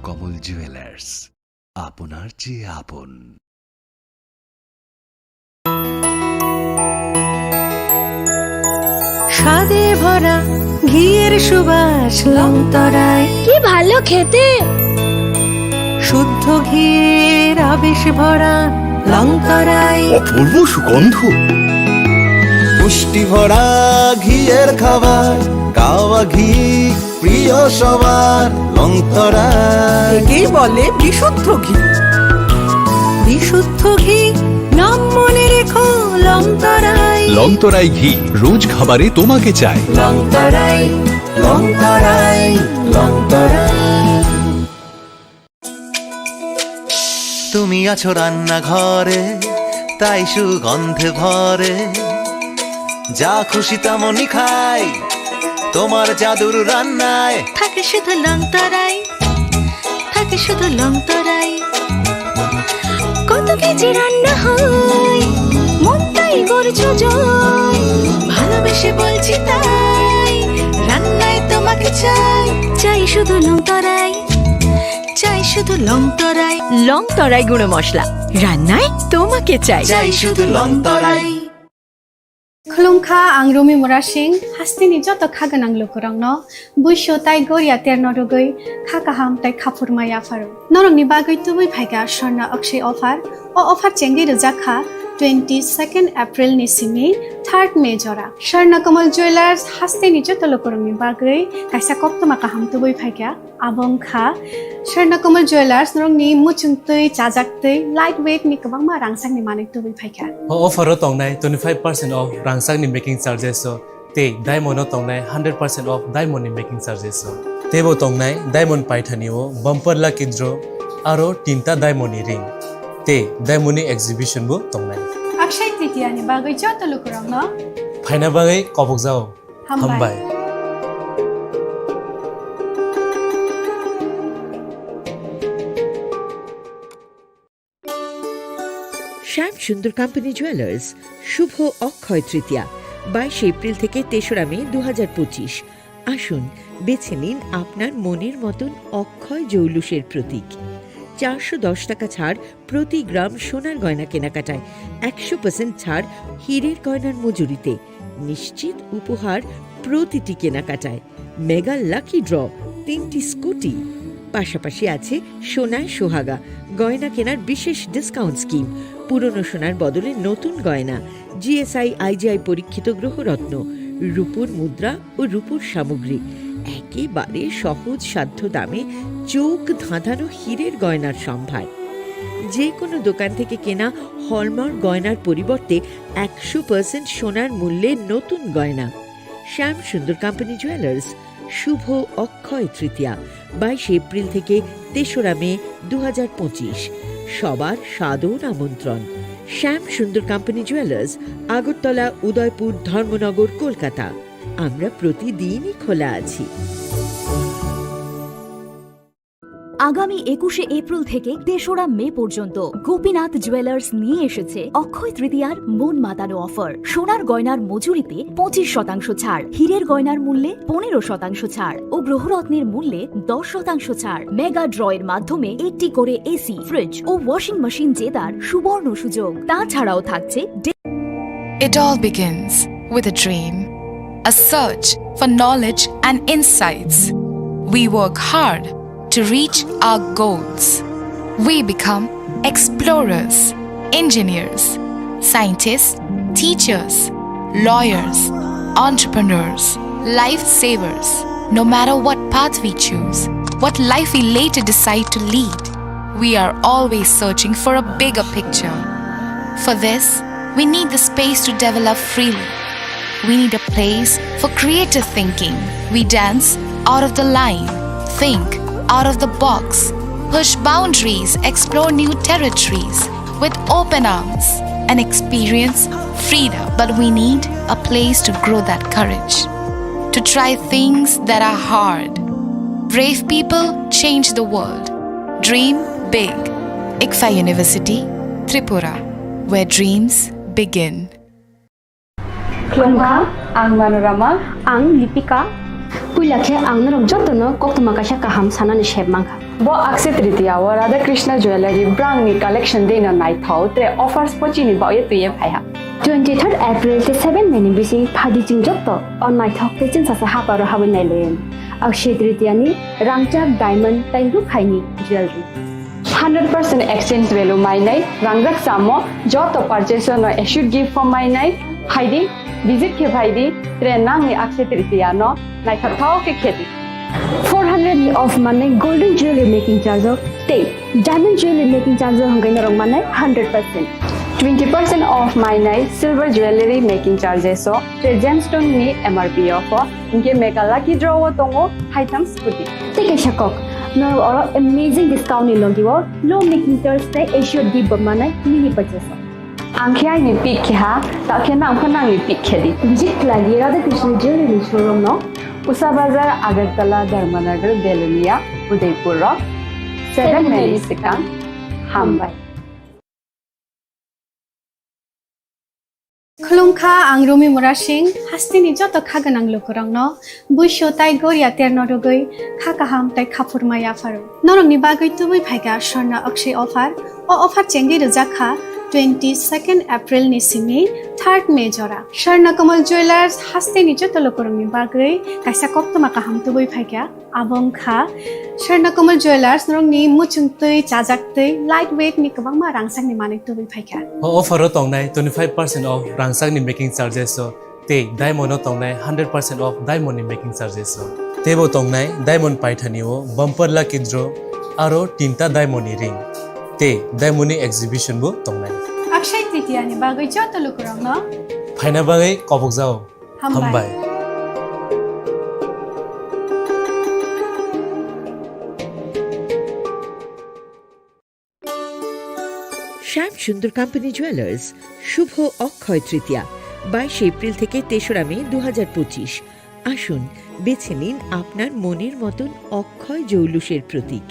Swarnakamal jewellers, আপনার চেয়ে আপন। স্বাদে ভরা ঘিয়ের সুবাস লংতরায়, কি ভালো খেতে। শুদ্ধ ঘিয়ের আবেশ ভরা লংতরায়, অপূর্ব সুগন্ধ, পুষ্টি ভরা ঘিয়ের খাবার, গাওয়া ঘি প্রিয় সবার লংতরা। একেই বলে বিশুদ্ধ ঘি। বিশুদ্ধ ঘি নাম মনে রেখো লংতরায়। লংতরাই ঘি রোজ খাবারে তোমাকে চাই। লংতরায়, লংতরায়, লংতরায়। তুমি আছো রান্নাঘরে, তাই সুগন্ধে ভরে, যা খুশি তেমনই খাই তোমার জাদুর রান্নায়। থাকে শুধু লংতরায়, থাকে শুধু লংতরায়। কত কেজি রান্না হয়, মনটাই করছো জয়। ভালোবেসে বলছি তাই, রান্নায় তোমাকে চাই। চাই শুধু লংতরায়, চাই শুধু লংতরায়। লংতরাই গুঁড়ো মশলা, রান্নায় তোমাকে চাই। চাই শুধু লংতরায়। खुलुमखा आं रमि मुरा सिंह हास्तिनि जत खागोनां लोगोरांनो बुइसो ताइ गरिया तेरनो रुगै खाकाहाम ताइ खाफुरमाय आफारो नरंनि बागै तुबै फाइगा स्वर्ణ अक्षय अफार ओ अफार चेंगि रजाखा 22 एप्रिल नि सिमि 3 मे जरा स्वर्णकमल ज्वेलार्स हास्तिनि जत लोगोरांनि बागै काइसा कप्तमा काहाम तुबै फाइगा आबंखा स्वर्णकमल ज्वेलार्स नरंनि मुचुंतै चाजाक्तै लाइट वेट नि गोबांमा रांसांनि माने तुबै फाइगा ऑफर तंगनाय 25% ऑफ रांसांनि मेकिंग चार्जेस ते डायमंड तंगनाय 100% ऑफ डायमंड मेकिंग चार्जेस तेबो तंगनाय डायमंड पाइथानिओ बम्पर लकी ड्र आरो तीनटा डायमंड रिंग ते डायमंड एग्जिबिशन बो तंगनाय अक्षय तृतीया नि बागै जत लोगोरांनो फाइना बागै कबक जाओ हामबाय। শ্যাম সুন্দর কোম্পানি জুয়েলার্স শুভ অক্ষয় তৃতীয়া 22 এপ্রিল থেকে 3রা মে 2025। আসুন বেছে নিন আপনার মনের মতন অক্ষয় জৌলুসের প্রতীক। 410 টাকা ছাড় প্রতি গ্রাম সোনার গয়না কেনাকাটায়, 100% ছাড় হীরের গয়নার মজুরিতে, নিশ্চিত উপহার প্রতিটি কেনাকাটায়, মেগা লাকি ড্র 3টি স্কুটি। পাশাপাশি আছে সোনায় সোহাগা গয়না কেনার বিশেষ ডিসকাউন্ট স্কিম, পুরনো সোনার বদলে নতুন গয়না, জিএসআই আইজিআই পরীক্ষিত গ্রহরত্ন, রূপোর মুদ্রা ও রূপোর সামগ্রী, একেবারে সহজ সাধ্য দামে চোখ ধাঁধানো হীরের গয়নার সম্ভার। যে কোনো দোকান থেকে কেনা হলমার্ক গয়নার পরিবর্তে 100% সোনার মূল্যে নতুন গয়না। শ্যাম সুন্দর কোম্পানি জুয়েলার্স শুভ অক্ষয় তৃতীয়া 22 এপ্রিল থেকে 3রা মে 2025। সবার সাদর আমন্ত্রণ। শ্যাম সুন্দর কোম্পানি জুয়েলার্স, আগরতলা, উদয়পুর, ধর্মনগর, কলকাতা। আমরা প্রতিদিনই খোলা আছি। আগামী 21শে এপ্রিল থেকে 3রা মে পর্যন্ত গোপীনাথ জুয়েলার্স নিয়ে এসেছে অক্ষয় তৃতীয়ার মন মাতানো অফার। সোনার গয়নার মজুরিতে 25% ছাড়, হীরের গয়নার মূল্যে 15% ছাড় ও গ্রহরত্নের মূল্যে 10% ছাড়। মেগা ড্রয়ের মাধ্যমে একটি করে এসি, ফ্রিজ ও ওয়াশিং মেশিন জেতার সুবর্ণ সুযোগ। তাছাড়াও থাকছে It all begins with a dream, a search for knowledge and insights. We work hard to reach our goals. We become explorers, engineers, scientists, teachers, lawyers, entrepreneurs, lifesavers. No matter what path we choose, what life we later decide to lead, we are always searching for a bigger picture. For this, we need the space to develop freely. We need a place for creative thinking. We dance out of the line, think out of the box, push boundaries, explore new territories with open arms and experience freedom. But we need a place to grow that courage, to try things that are hard. Brave people change the world. Dream big. ICFA University, Tripura, where dreams begin. Klungha, ang Manorama, ang Lipika, पुइलाखे आंगनरक जतनो कक्तमा Kasa काहाम सानानि Shoaib मांखा Bo Akshay Tritiya wa Radha Krishna Jewelry brand ni collection de na nai thau tre offers pochi ni ba ye tuye phaiha 23rd April te 7 May ni bisi phadi ching jotto on my thok te chin sasa haparo hawen nai len Akshay Tritiya ni rangchak diamond taingu khaini jewelry 100% exchange value mai nai rangrak samo joto purchase no should give for mai nai haidi visit ke bhaidi tre nang ni Akshay Tritiya no nai thau ke kheti 400 of money golden jewelry making charge of te diamond jewelry making charge hongai na rong manai 100% 20% off my night silver jewelry making charges so tre gemstone ni MRP offer inke mega lucky draw tongo items puti take a shakok no or amazing discount ni logiwo low making charge te issue di manai mini purchase angkhya ni pick kha ta khena angkhana ni pick khedi visit lagi Radha Krishna jewelry showroom no Usa Bazar Agartala Dharmanagar Belunia Udaipur Rock 7 May Sikang Hambai Khulungkha Angromi Murashing Hastini joto khaganang lokorangno buisho tai goria ternodogoi khakaham tai khapurmaya faru norongni bagoi tubui phaiga Sharna Akshay offer o offer chengi rejakha 22nd April ni simi 3rd May jora Sharna Kamal Jewelers Hastini joto lokorongni bagoi kaisa koktoma kaham tubui phaiga abongkha Sharna Kamal Jewelers norongni muchungtui chajaktui lightweight ni kabangma rangsang ni manik tubui phaiga offer o tongnai 25% off rangsang ni making charges so te diamond o tongnai 100% off diamond ni making charges so tebo tongnai diamond paithani o bumper lucky draw aro tinta diamond ni ring te diamond ni exhibition bo tongnai Akshay Tritiya ni bagoi joto lokorongno phaina bagai kobok jao hambai Shyam Sundar company jewellers Shubho Akshaya Tritiya 22 April থেকে 3রা মে 2025 আসুন বেছে নিন আপনার মনের মতন অক্ষয় জৌলুসের প্রতীক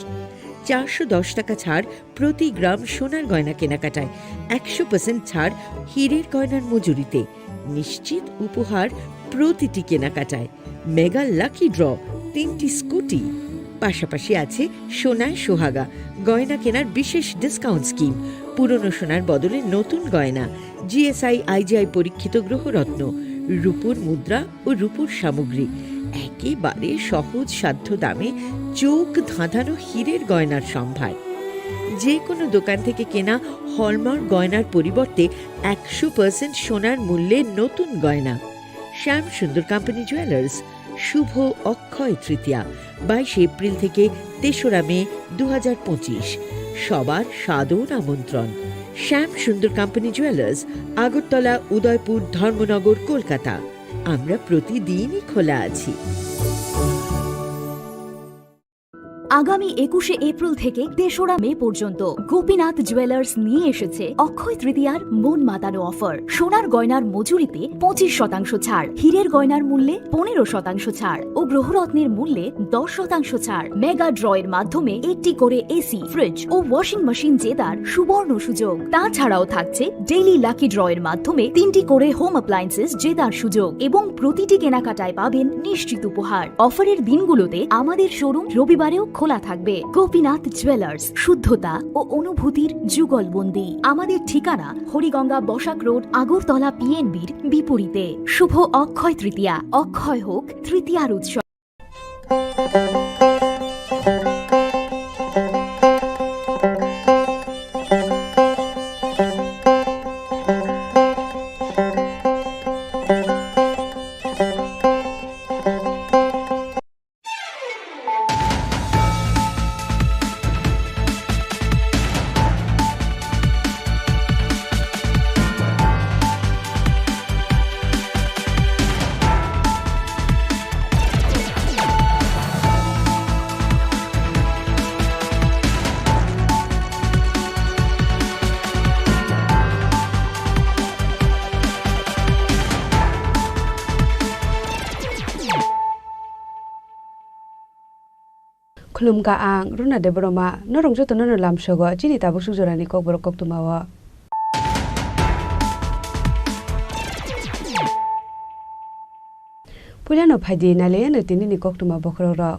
410 টাকা ছাড় প্রতি গ্রাম সোনার গয়না কেনাকাটায় 100% ছাড় হীরের গয়নার মজুরিতে নিশ্চিত উপহার প্রতিটি কেনাকাটায় মেগা লাকি ড্র 3টি স্কুটি পাশাপাশি আছে সোনায় সোহাগা গয়না কেনার বিশেষ ডিসকাউন্ট স্কিম পুরনো সোনার বদলে নতুন গয়না জিএসআই আইজিআই পরীক্ষিত গ্রহরত্ন রূপোর মুদ্রা ও রূপোর সামগ্রী একেবারে সহজ সাধ্য দামে চোখ ধাঁধানো হীরের গয়নার সম্ভার যে কোনো দোকান থেকে কেনা হলমার্ক গয়নার পরিবর্তে 100% সোনার মূল্যে নতুন গয়না শ্যাম সুন্দর কোম্পানি জুয়েলার্স শুভ অক্ষয় তৃতীয়া 22 এপ্রিল থেকে 3রা মে 2025 সবার সাদর আমন্ত্রণ শ্যাম সুন্দর কোম্পানি জুয়েলার্স আগরতলা উদয়পুর ধর্মনগর কলকাতা আমরা প্রতিদিনই খোলা আছি আগামী 21শে এপ্রিল থেকে 3রা মে পর্যন্ত গোপীনাথ জুয়েলার্স নিয়ে এসেছে অক্ষয় তৃতীয়ার মন মাতানো অফার সোনার গয়নার মজুরিতে 25% ছাড় হীরের গয়নার মূল্যে 15% ছাড় ও গ্রহরত্নের মূল্যে 10% ছাড় মেগা ড্রয়ের মাধ্যমে একটি করে এসি ফ্রিজ ও ওয়াশিং মেশিন জেতার সুবর্ণ সুযোগ তাছাড়াও থাকছে ডেইলি লাকি ড্রয়ের মাধ্যমে 3টি করে হোম অ্যাপ্লায়েন্সেস জেতার সুযোগ এবং প্রতিটি কেনাকাটায় পাবেন নিশ্চিত উপহার অফারের দিনগুলোতে আমাদের শোরুম রবিবারেও খোলা থাকবে গোপীনাথ জুয়েলার্স শুদ্ধতা ও অনুভূতির যুগলবন্দি আমাদের ঠিকানা হরিগঙ্গা বসাক রোড আগরতলা পিএনবির বিপরীতে শুভ অক্ষয় তৃতীয়া অক্ষয় হোক তৃতীয়ার উৎসব Khulumka ang runa de broma norong joto no lam sogo chini ta busu jorani kok borok kok tumawa pulyano phaidi nale na tini ni koktuma bokhro ro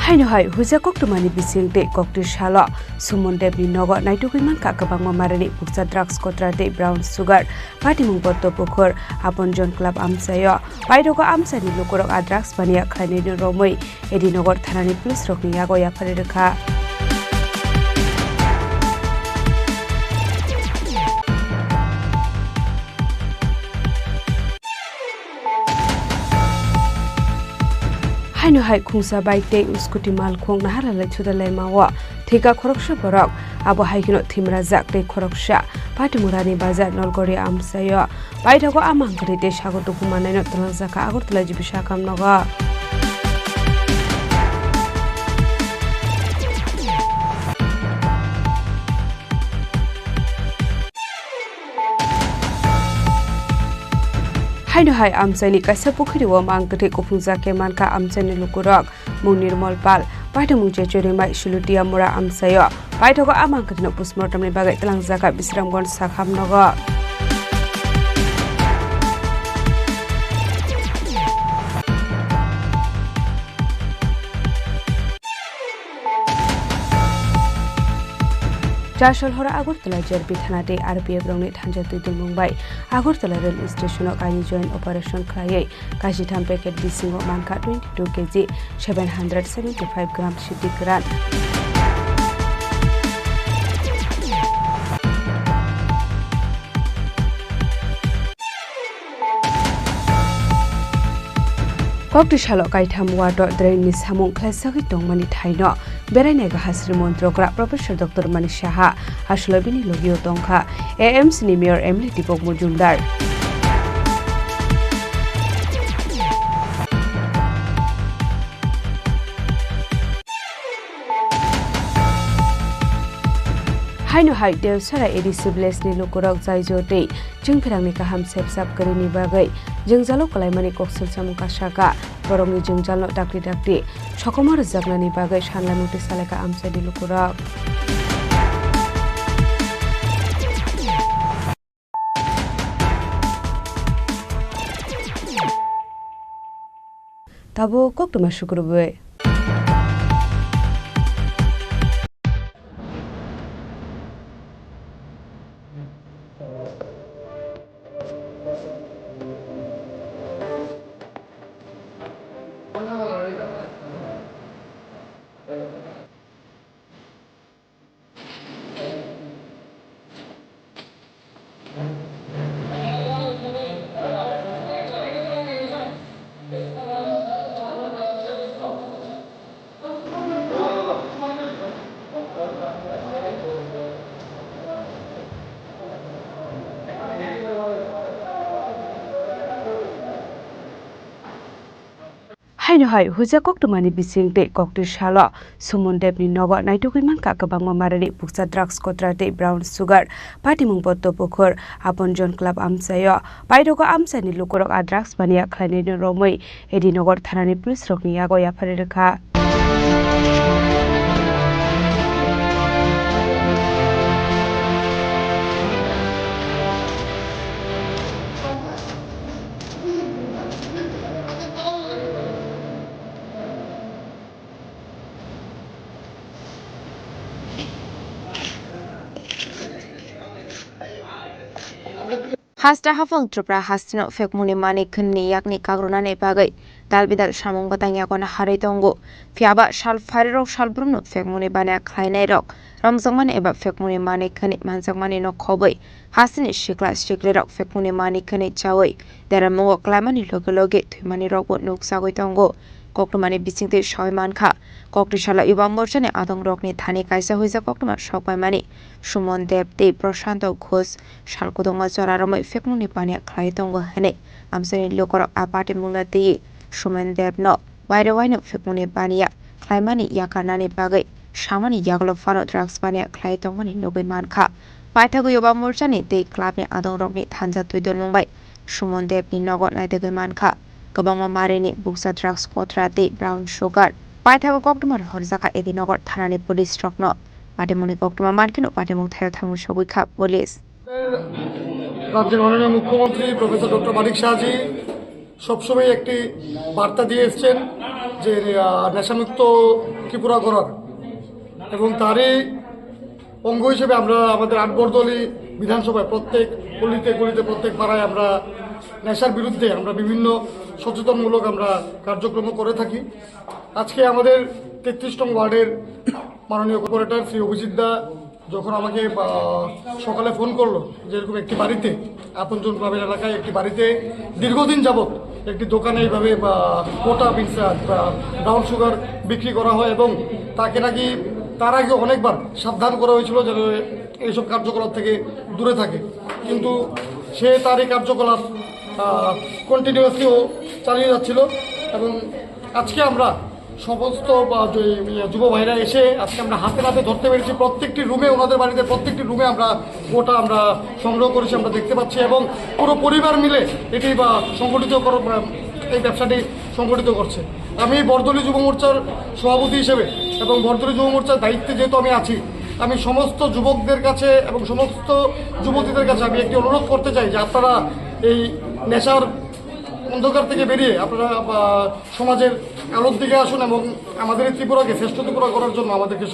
haino hai huja koktumani bising te koktir shala sumonde binogo naitukiman ka kabang mamarani buksa drugs kotra te brown sugar party mung potto pokhor aponjon club amsayo paidogo amsani lokorok a drugs bania khaini no romoi edinogor thanani police rokni yago ya phare rekha haino hai khungsa bike te scooty mal khong na halala chudalai mawa theka khoroksha borok abo haikino thimra jak te khoroksha patimurani bazar nolgori amsayo baithago amangri te sagotu kumanai no tlanjaka agortla jibisha kamnaga haino hai amsani kaisa pokhri wa mangte kopungja keman ka amsani lukurok mung nirmal pal paithomung chechori mai sulutia mura amsayo paithogo amangkno postmortem ni bagai tlangjaka bisramgond sakhamnaga Jasolhora Agortala Jerbi Thanate RPF rongni thanjatui dulmungbai Agortala rail station kaini joint operation khlaiye kajitham packet bisingo manka 22 kg 775 gram shiti kran Kokti shalo kaitham wato drain ni samung khlaisagi tongmani thaino berai ga hasri montrokra Professor Dr. Manish Saha aslobini logio tongkha AMC ni Mayor Emily Dipok Mujumdar haino hai dew sara edisibles ni lokorok jaijote jingpherangni kaham sepsap karini bagai jingjalo kalaimani koksel samuka saka borongni jingjalno dakri dakri sokomor jagnani bagai sanla notice salaka amsadi lokorok tabo koktuma shukurbe haino hai huja koktumani bisingte koktir shala sumondebni nogo naitukiman ka kabang mamarani buksa drugs kotra te brown sugar party mung potto pokhor aponjon club amsayo paidogo amsani lokorok a drugs bania khlaini no romoi edinogor thanani police rokni yago ya phare rekha Hasta hafang trupra hastino fekmuni mani khunni yakni kagrona ne bagai dalbidal samung batang yakona harai tongo fiaba shal farirok shalbrumno fekmuni bana khlainai rok ramjangman eba fekmuni mani khani manjangmani no khobai hasini shikla shiklirok fekmuni mani khani chawai deramongo klamani loge thumani rokbo nuksagoi tongo koktumani bisingte shoyman kha koktishala yuba morchane adong rokni thani kaisa hoisa koktuma sokpai mani Sumon Debte Prashanto Ghosh Shalkodonga Choraromai Fekmuni Pania Klaitongo Hene Amsani Lokorok Apati Mungati Suman Debno Wairo Waino Fekmuni Pania Klaimani Yakanani Bagai Shamani Yaglo Fano Drugs Pania Klaitongani Nobin Manka Paitago Yoba Morchani Te Klapni Adong Rokni Tanja Tuidon Mumbai Sumon Debni Nogot Naitago Manka Gabama Marini Buksa Drugs Kotrate Brown Sugar Paitago Koktumar Horizaka Edinogor Thanani Police Rockno Patemoni koktuma mankino patemong thayo thamu shogui khap police রাজ্যের মাননীয় মুখ্যমন্ত্রী professor doctor মানিক শাহজি সবসময় একটি বার্তা দিয়ে এসছেন যে নেশামুক্ত ত্রিপুরা করার, এবং তারই অঙ্গ হিসেবে আমরা আমাদের আটবর্দলী বিধানসভায় প্রত্যেক গলিতে গলিতে প্রত্যেক পাড়ায় আমরা নেশার বিরুদ্ধে আমরা বিভিন্ন সচেতনমূলক আমরা কার্যক্রম করে থাকি। আজকে আমাদের 33 নং ওয়ার্ডের মাননীয় কর্পোরেটর শ্রী অভিজিৎ দা যখন আমাকে সকালে ফোন করলো যে এরকম একটি বাড়িতে আপনজন ক্লাবের এলাকায় একটি বাড়িতে দীর্ঘদিন যাবৎ একটি দোকানে এইভাবে কোটা বিনস ব্রাউন সুগার বিক্রি করা হয়, এবং তাকে নাকি তার আগে অনেকবার সাবধান করা হয়েছিল যেন এইসব কার্যকলাপ থেকে দূরে থাকে, কিন্তু সে তার এই কার্যকলাপ কন্টিনিউয়াসলিও চালিয়ে যাচ্ছিল। এবং আজকে আমরা সমস্ত যুব ভাইরা এসে আজকে আমরা হাতে নাতে ধরতে পেরেছি। প্রত্যেকটি রুমে, ওনাদের বাড়িতে প্রত্যেকটি রুমে আমরা গোটা আমরা সংগ্রহ করেছি, আমরা দেখতে পাচ্ছি, এবং পুরো পরিবার মিলে এটি সংগঠিত এই ব্যবসাটি সংগঠিত করছে। আমি বরদলী যুব মোর্চার সভাপতি হিসেবে এবং বরদলী যুব মোর্চার দায়িত্বে যেহেতু আমি আছি, আমি সমস্ত যুবকদের কাছে এবং সমস্ত যুবতীদের কাছে আমি একটি অনুরোধ করতে চাই যে আপনারা এই নেশার অন্ধকার থেকে বেরিয়ে আপনারা সমাজের আলোর দিকে আসুন এবং আমাদের এই ত্রিপুরাকে শ্রেষ্ঠ ত্রিপুরা করার জন্য আমাদেরকে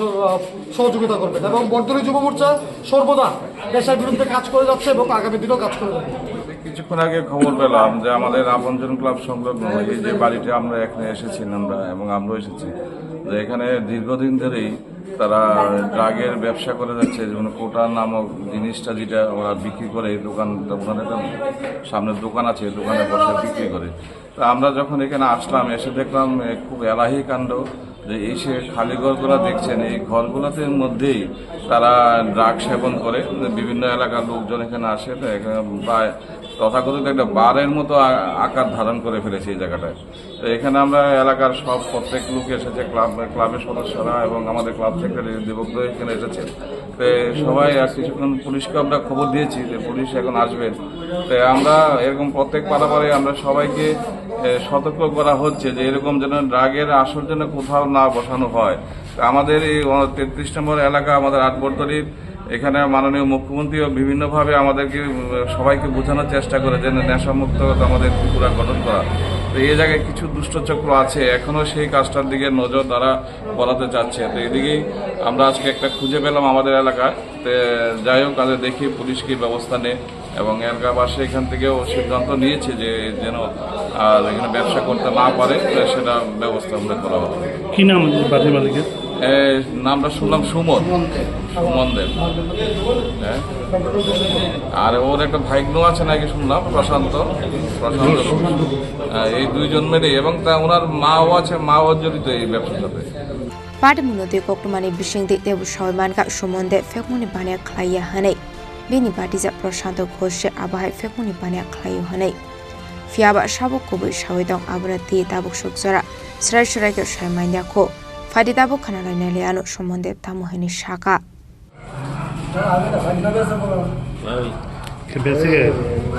সহযোগিতা করবেন। এবং বরদলী যুব মোর্চা সর্বদা নেশার বিরুদ্ধে কাজ করে যাচ্ছে এবং আগামী দিনেও কাজ করে যাবে। কিছুক্ষণ আগে খবর পেলাম যে আমাদের আপনজন ক্লাব সংলগ্ন এই যে বাড়িটা আমরা এখানে এসেছি আমরাও এসেছি, যে এখানে দীর্ঘদিন ধরেই তারা ড্রাগের ব্যবসা করে যাচ্ছে, যেমন কোটা নামক জিনিসটা যেটা ওরা বিক্রি করে দোকানের সামনে দোকান আছে, দোকানে বসে বিক্রি করে। তা আমরা যখন এখানে আসলাম, এসে দেখলাম খুব এলাহি কাণ্ড, যে এই সে খালি ঘরগুলো দেখছেন, এই ঘরগুলোতে মধ্যেই তারা ড্রাগ সেবন করে। বিভিন্ন এলাকার লোকজন এখানে আসে, তো এখানে প্রায় তথাকথিত একটা বারের মতো আকার ধারণ করে ফেলেছে এই জায়গাটায়। তো এখানে আমরা এলাকার প্রত্যেক লোক এসেছে, ক্লাবের সদস্যরা এবং আমাদের ক্লাব সেক্রেটারি দেবগ্ধ এখানে এসেছেন। তো সবাই কিছুক্ষণ পুলিশকে আমরা খবর দিয়েছি যে পুলিশ এখন আসবেন। তো আমরা এরকম প্রত্যেক পাড়াপাড়ে আমরা সবাইকে সতর্ক করা হচ্ছে যে এরকম যেন ড্রাগের আসর যেন কোথাও না বসানো হয়। আমাদের এই 33 নম্বর এলাকা, আমাদের আটবর্দলীর এখানে মাননীয় মুখ্যমন্ত্রীও বিভিন্নভাবে আমাদেরকে সবাইকে বোঝানোর চেষ্টা করে যে নেশামুক্ত আমাদের ত্রিপুরা গঠন করা। তো এই জায়গায় কিছু দুষ্টচক্র আছে, এখনও সেই কাজটার দিকে নজর তারা বলাতে চাচ্ছে। তো এদিকেই আমরা আজকে একটা খুঁজে পেলাম আমাদের এলাকায়। তো যাই হোক, কাজে দেখি পুলিশ কি ব্যবস্থা নেয়, এবং এলাকাবাসী এখান থেকেও সিদ্ধান্ত নিয়েছে যে যেন এখানে ব্যবসা করতে না পারে, সেটা ব্যবস্থা আমরা করা হবে। কি নাম বাড়ির মালিকের? নামটা শুনলাম সুমন দেব। হ্যাঁ, আর ওর একটা ভাইগ্ন আছে নাকি শুনলাম, প্রশান্ত। এই দুইজন মিলে, এবং তা ওনার মাও আছে, মাও জড়িত এই ব্যবসার সাথে। पार्टीमुनोदे कोक्टमानि बिसिंदे देबु सयमानका सुमन्दे फेकमुनि बानिया ख्लाइया हनै बेनि बाटिजा प्रशान्त घोषे आबाहाय फेकमुनि बानिया ख्लाइयो हनै फियाबा साबुक कुबै सावैदं आबरा ति दाबुक सुकजरा स्राय स्रायके सयमान्याखो फादि दाबुक खानालायनाले आनो सुमन्दे तामुहनि शाखा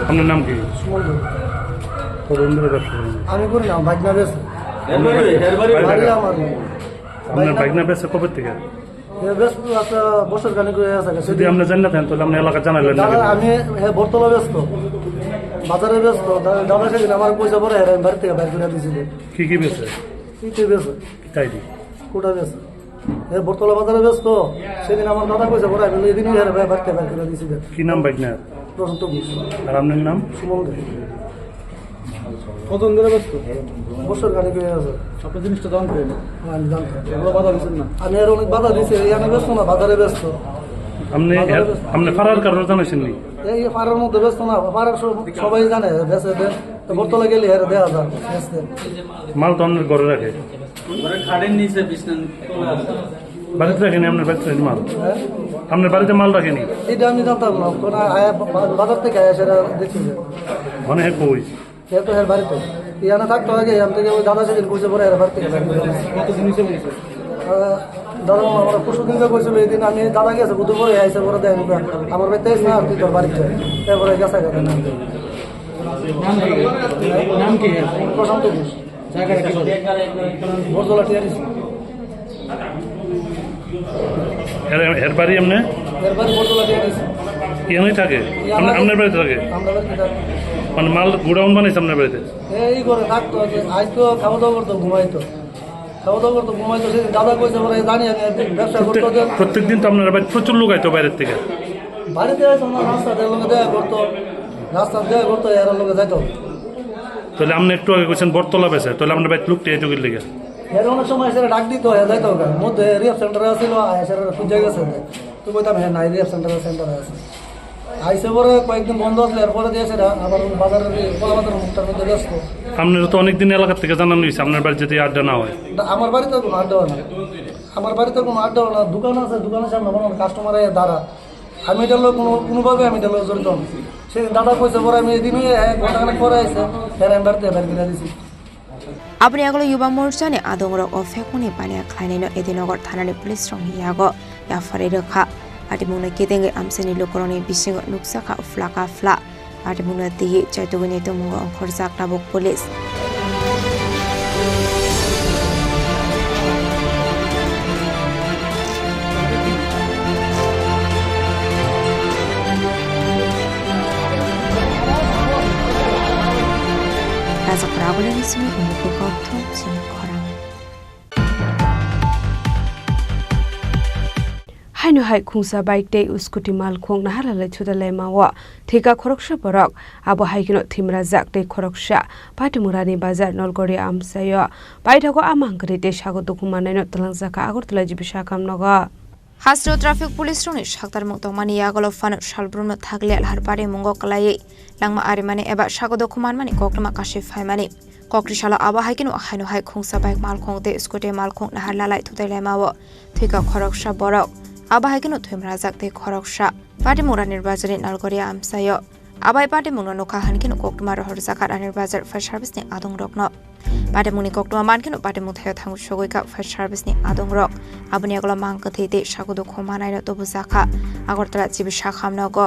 আপনার নাম কি? আমি করি না, ভাগনা বেশ। আপনার বাইকনা বেসে কবে থেকে? বছর খানিক হয়ে আছে। যদি আপনি জানেন তাহলে আপনি এলাকা জানালেন না। আমি বর্তলা ব্যস্ত, বাজারে ব্যস্ত। দাদা সেদিন আমার পয়সা পরে আমি বাড়ি থেকে বাইর করে দিয়েছিল। কি কি বেসে? কি বেসে? তাই দি কোটা বেসে। বর্তলা বাজারে ব্যস্ত, সেদিন আমার দাদা পয়সা পরে আমি এদিনই বাড়ি থেকে বাইর করে দিয়েছিল। কি নাম বাইকনার? প্রশান্ত ঘোষ। আর আপনার নাম? সুমন দে। কতদিন ধরে ব্যস্ত? বছর খানিক হয়ে আছে। সব জিনিসটা জানতে আমি জানতাম, বাধা দিচ্ছেন না। আমি আর অনেক বাধা দিচ্ছি, এখানে ব্যস্ত না, বাজারে ব্যস্ত। আপনি ফারার কারণে জানাইছেন নি? এই ফারার মধ্যে ব্যস্ত না, ফারার সবাই জানে বেঁচে দেন। বর্তলা গেলে হেরে দেওয়া যায় মাল তো আপনার ঘরে রাখে, বাড়িতে রাখেনি? আপনার বাড়িতে রাখেনি মাল? আপনার বাড়িতে মাল রাখেনি? এটা আমি জানতাম না, বাজার থেকে আয়া সেটা দেখছি। মানে কই তো হের বাড়িতে ইয়ানা থাকতো আগে, এখান থেকে ওই দাদা সেদিন কইছে পরে এর বাড়ি থেকে কত জিনিসে বলছে দাদা আমার পরশু দিনকে কইছিল। এই দিন আমি দাদা গেছে বুধ পরে আইসে পরে দেয় আমার বাড়িতে না, তুই তোর বাড়িতে এরপরে গেছে গেছে নাম কি? প্রশান্ত ঘোষ। বরজলা টিয়ারিস। এর বাড়ি এমনি? এর বাড়ি বরজলা টিয়ারিস। এখানেই থাকে আপনার বাড়িতে থাকে আমরা বাড়িতে থাকি। মানে মাল গোডাউন বানাইছে আপনার বাড়িতে এই করে থাকতো যে আজ তো খাওয়া দাওয়া করতো ঘুমাইতো সেদিন দাদা কইছে পরে জানি আমি ব্যবসা করতো যে প্রত্যেকদিন তো আপনার বাড়িতে প্রচুর লোক আইতো বাইরের থেকে বাড়িতে আসতো না রাস্তাতে লোকে দেখা করতো এর লোকে যাইতো তাহলে আপনি একটু আগে কইছেন বটতলা বেছে তাহলে আপনার বাড়িতে লোকটি আইতো গেলে এর অনেক সময় এসে ডাক দিত যাইতো মধ্যে রিহাব সেন্টারে আসছিল এসে খুঁজে গেছে তো কইতাম হ্যাঁ নাই রিহাব সেন্টারে আছে আইসে পরে কয়েকদিন বন্ধ আসলে এরপরে দিয়েছে আবার বাজারের কলাবাজারের মুখটার মধ্যে ব্যস্ত। আপনারা তো অনেকদিন এলাকা থেকে জানানো হয়েছে আপনার বাড়ি যদি আড্ডা না হয় আমার বাড়িতে কোনো আড্ডা হয় না দোকান আছে দোকানের সামনে কোনো কাস্টমার দাঁড়া আমি এটা কোনোভাবে আমি এটা জড়িত না সেদিন দাদা কইছে পরে আমি এদিনই ঘন্টাখানেক পরে আইসে আমি বাড়িতে কিনে দিয়েছি Abni aglo yuba morsani adongrok o fekuni bania khlainino edinogor thanani police rong yago ya fare rekha ati muna kedenge amseni lokoroni bisingo nuksaka flaka fla ati muna tiye chaitogoni tomungo khorsak nabok police As a problem is me umukokto sin korang. Hainu hai khungsa bike day uskuti mal khong nahalale chudale mawa thika khoroksha borok abo haikino thimra jak day khoroksha patimurani bazar nolgori amsayo baithago amangri de sago dokumanai no talangjaka agortala jibisha kamnoga Hasro traffic police roni shaktar mukto mani yagolo fan shalbruno thagle alhar pare mungo kalai langma ari mani eba sagodo kuman mani koklama kashif hai mani kokri shala aba haikino hainu hai khungsa bike mal khongte scooty mal khong nahar lalai thudai mawo thika khoroksha borok aba haikino thimra jakte khoroksha pati mura nirbajari nalgori amsayo abai pati mura noka hankino koklama rohor jakat anirbajar fire service ni adong rokno Pada muni koktuma mankino pada muthaya thangu shogoi ka fire service ni adong rok abuni agla mangka thete sagodo khomanai no tobu jakha agortala jibisha khamnago